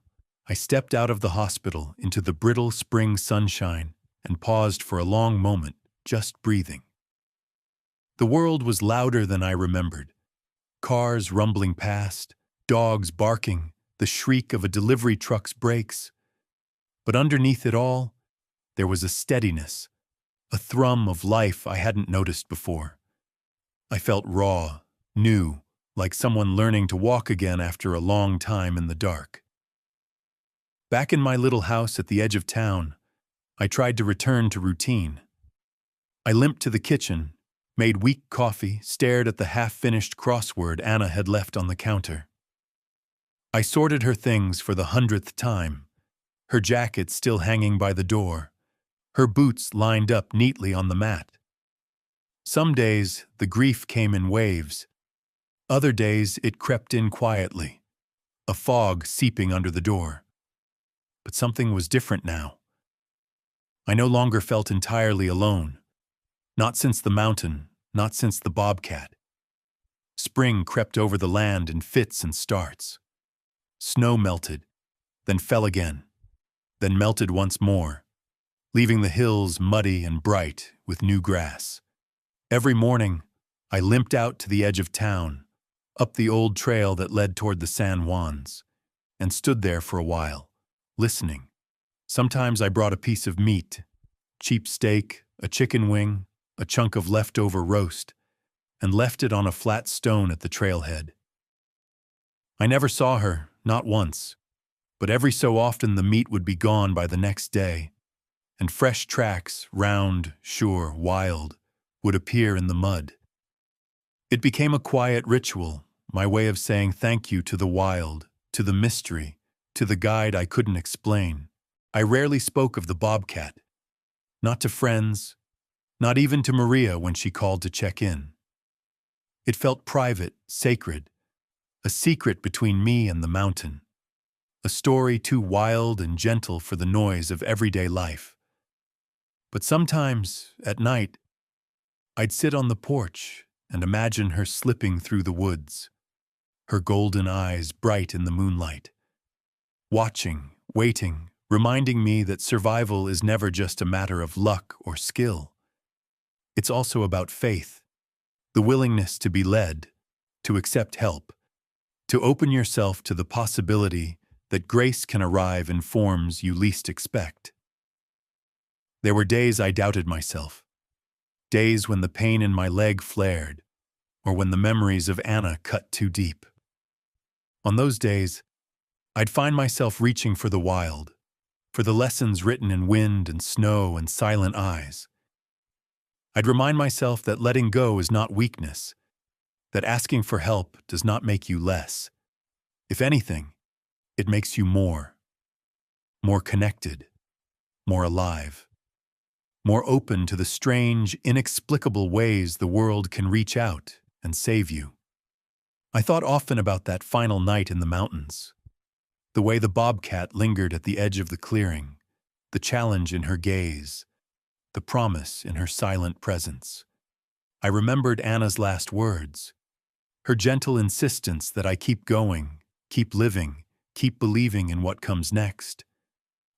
I stepped out of the hospital into the brittle spring sunshine and paused for a long moment, just breathing. The world was louder than I remembered. Cars rumbling past, dogs barking, the shriek of a delivery truck's brakes. But underneath it all, there was a steadiness, a thrum of life I hadn't noticed before. I felt raw, new, like someone learning to walk again after a long time in the dark. Back in my little house at the edge of town, I tried to return to routine. I limped to the kitchen, made weak coffee, stared at the half-finished crossword Anna had left on the counter. I sorted her things for the 100th time, her jacket still hanging by the door, her boots lined up neatly on the mat. Some days, the grief came in waves. Other days, it crept in quietly, a fog seeping under the door. But something was different now. I no longer felt entirely alone. Not since the mountain, not since the Bobcat. Spring crept over the land in fits and starts. Snow melted, then fell again, then melted once more, leaving the hills muddy and bright with new grass. Every morning, I limped out to the edge of town, up the old trail that led toward the San Juans, and stood there for a while, listening. Sometimes I brought a piece of meat, cheap steak, a chicken wing, a chunk of leftover roast, and left it on a flat stone at the trailhead. I never saw her, not once, but every so often the meat would be gone by the next day, and fresh tracks, round, sure, wild, would appear in the mud. It became a quiet ritual, my way of saying thank you to the wild, to the mystery, to the guide I couldn't explain. I rarely spoke of the Bobcat, not to friends, not even to Maria when she called to check in. It felt private, sacred, a secret between me and the mountain, a story too wild and gentle for the noise of everyday life. But sometimes, at night, I'd sit on the porch and imagine her slipping through the woods, her golden eyes bright in the moonlight, watching, waiting, reminding me that survival is never just a matter of luck or skill. It's also about faith, the willingness to be led, to accept help, to open yourself to the possibility that grace can arrive in forms you least expect. There were days I doubted myself, days when the pain in my leg flared, or when the memories of Anna cut too deep. On those days, I'd find myself reaching for the wild, for the lessons written in wind and snow and silent eyes. I'd remind myself that letting go is not weakness, that asking for help does not make you less. If anything, it makes you more connected, more alive, more open to the strange, inexplicable ways the world can reach out and save you. I thought often about that final night in the mountains, the way the Bobcat lingered at the edge of the clearing, the challenge in her gaze, the promise in her silent presence. I remembered Anna's last words, her gentle insistence that I keep going, keep living, keep believing in what comes next.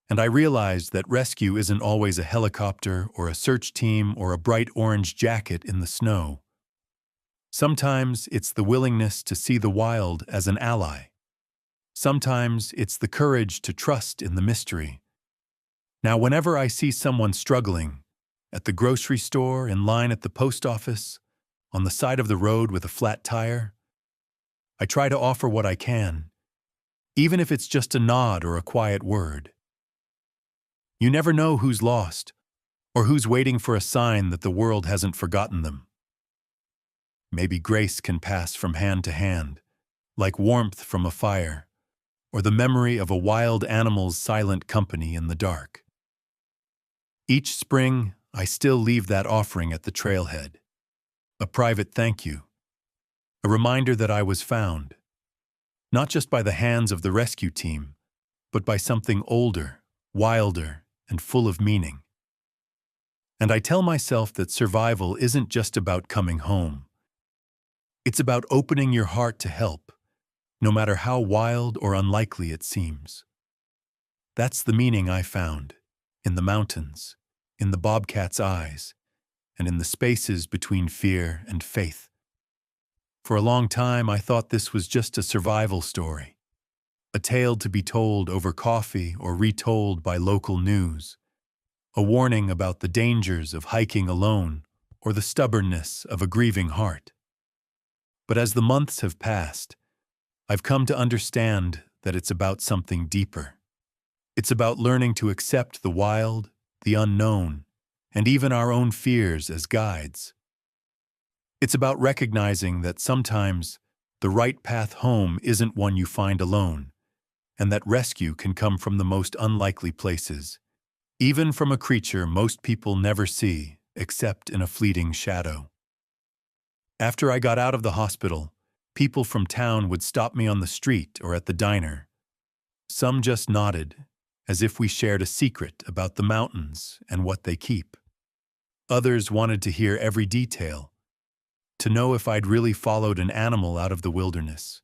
And I realized that rescue isn't always a helicopter or a search team or a bright orange jacket in the snow. Sometimes it's the willingness to see the wild as an ally. Sometimes it's the courage to trust in the mystery. Now, whenever I see someone struggling, at the grocery store, in line at the post office, on the side of the road with a flat tire, I try to offer what I can, even if it's just a nod or a quiet word. You never know who's lost, or who's waiting for a sign that the world hasn't forgotten them. Maybe grace can pass from hand to hand, like warmth from a fire, or the memory of a wild animal's silent company in the dark. Each spring, I still leave that offering at the trailhead. A private thank you. A reminder that I was found, not just by the hands of the rescue team, but by something older, wilder, and full of meaning. And I tell myself that survival isn't just about coming home. It's about opening your heart to help, no matter how wild or unlikely it seems. That's the meaning I found, in the mountains, in the bobcat's eyes, and in the spaces between fear and faith. For a long time, I thought this was just a survival story, a tale to be told over coffee or retold by local news, a warning about the dangers of hiking alone or the stubbornness of a grieving heart. But as the months have passed, I've come to understand that it's about something deeper. It's about learning to accept the wild, the unknown, and even our own fears as guides. It's about recognizing that sometimes the right path home isn't one you find alone, and that rescue can come from the most unlikely places, even from a creature most people never see except in a fleeting shadow. After I got out of the hospital, people from town would stop me on the street or at the diner. Some just nodded, as if we shared a secret about the mountains and what they keep. Others wanted to hear every detail, to know if I'd really followed an animal out of the wilderness,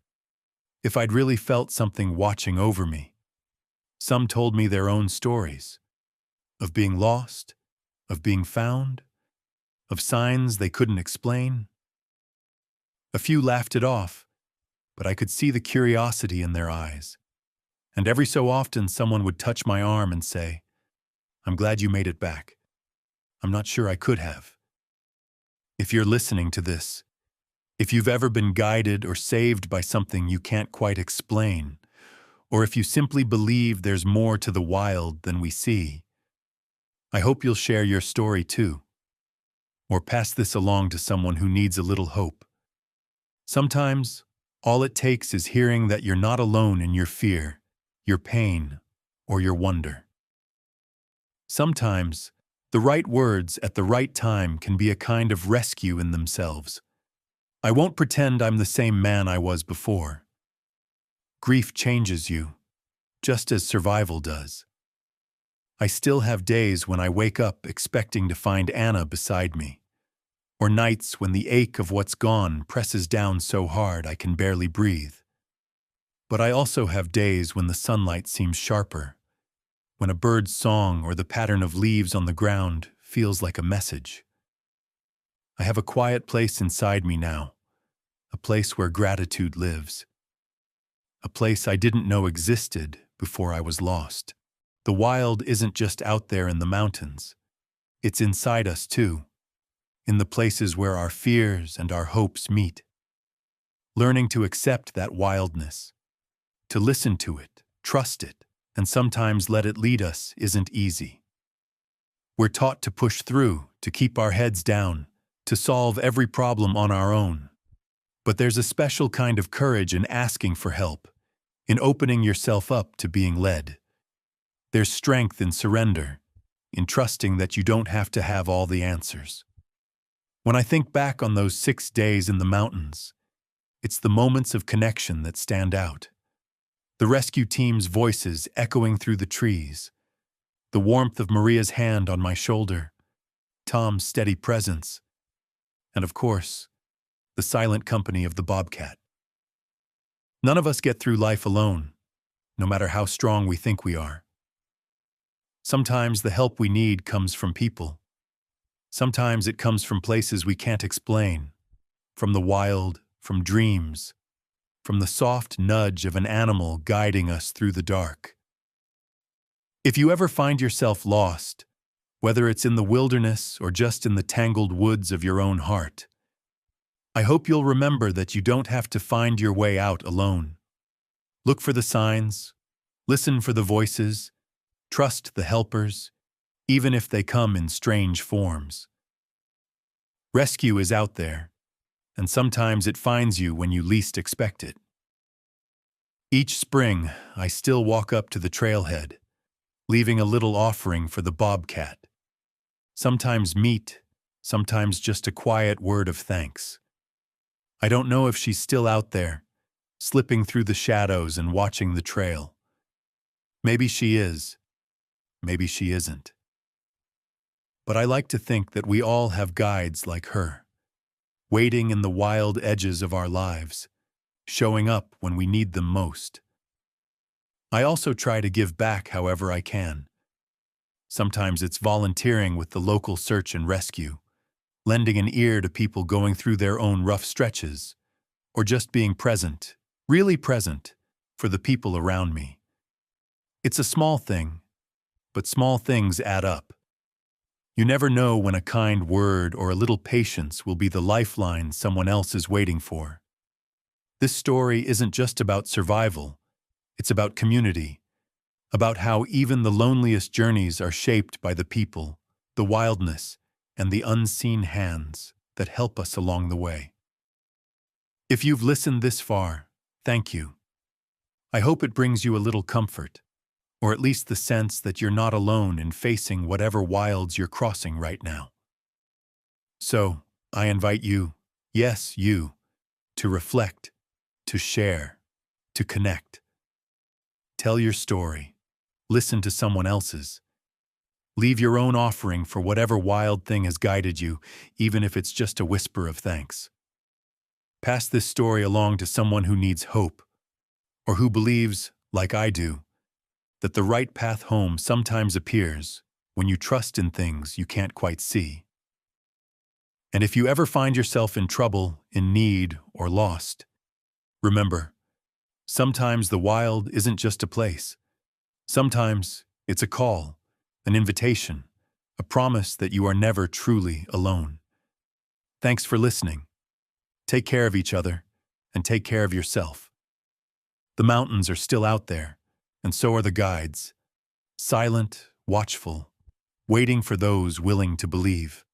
if I'd really felt something watching over me. Some told me their own stories, of being lost, of being found, of signs they couldn't explain. A few laughed it off, but I could see the curiosity in their eyes. And every so often someone would touch my arm and say, "I'm glad you made it back. I'm not sure I could have." If you're listening to this, if you've ever been guided or saved by something you can't quite explain, or if you simply believe there's more to the wild than we see, I hope you'll share your story too, or pass this along to someone who needs a little hope. Sometimes, all it takes is hearing that you're not alone in your fear, your pain, or your wonder. Sometimes, the right words at the right time can be a kind of rescue in themselves. I won't pretend I'm the same man I was before. Grief changes you, just as survival does. I still have days when I wake up expecting to find Anna beside me, or nights when the ache of what's gone presses down so hard I can barely breathe. But I also have days when the sunlight seems sharper, when a bird's song or the pattern of leaves on the ground feels like a message. I have a quiet place inside me now, a place where gratitude lives, a place I didn't know existed before I was lost. The wild isn't just out there in the mountains. It's inside us too, in the places where our fears and our hopes meet. Learning to accept that wildness, to listen to it, trust it, and sometimes let it lead us isn't easy. We're taught to push through, to keep our heads down, to solve every problem on our own. But there's a special kind of courage in asking for help, in opening yourself up to being led. There's strength in surrender, in trusting that you don't have to have all the answers. When I think back on those 6 days in the mountains, it's the moments of connection that stand out. The rescue team's voices echoing through the trees, the warmth of Maria's hand on my shoulder, Tom's steady presence, and of course, the silent company of the bobcat. None of us get through life alone, no matter how strong we think we are. Sometimes the help we need comes from people. Sometimes it comes from places we can't explain, from the wild, from dreams, from the soft nudge of an animal guiding us through the dark. If you ever find yourself lost, whether it's in the wilderness or just in the tangled woods of your own heart, I hope you'll remember that you don't have to find your way out alone. Look for the signs, listen for the voices, trust the helpers, even if they come in strange forms. Rescue is out there, and sometimes it finds you when you least expect it. Each spring, I still walk up to the trailhead, leaving a little offering for the bobcat. Sometimes meat, sometimes just a quiet word of thanks. I don't know if she's still out there, slipping through the shadows and watching the trail. Maybe she is, maybe she isn't. But I like to think that we all have guides like her, waiting in the wild edges of our lives, showing up when we need them most. I also try to give back however I can. Sometimes it's volunteering with the local search and rescue, lending an ear to people going through their own rough stretches, or just being present, really present, for the people around me. It's a small thing, but small things add up. You never know when a kind word or a little patience will be the lifeline someone else is waiting for. This story isn't just about survival, it's about community, about how even the loneliest journeys are shaped by the people, the wildness, and the unseen hands that help us along the way. If you've listened this far, thank you. I hope it brings you a little comfort, or at least the sense that you're not alone in facing whatever wilds you're crossing right now. So, I invite you, yes, you, to reflect, to share, to connect. Tell your story. Listen to someone else's. Leave your own offering for whatever wild thing has guided you, even if it's just a whisper of thanks. Pass this story along to someone who needs hope, or who believes, like I do, that the right path home sometimes appears when you trust in things you can't quite see. And if you ever find yourself in trouble, in need, or lost, remember, sometimes the wild isn't just a place. Sometimes it's a call, an invitation, a promise that you are never truly alone. Thanks for listening. Take care of each other, and take care of yourself. The mountains are still out there, and so are the guides, silent, watchful, waiting for those willing to believe.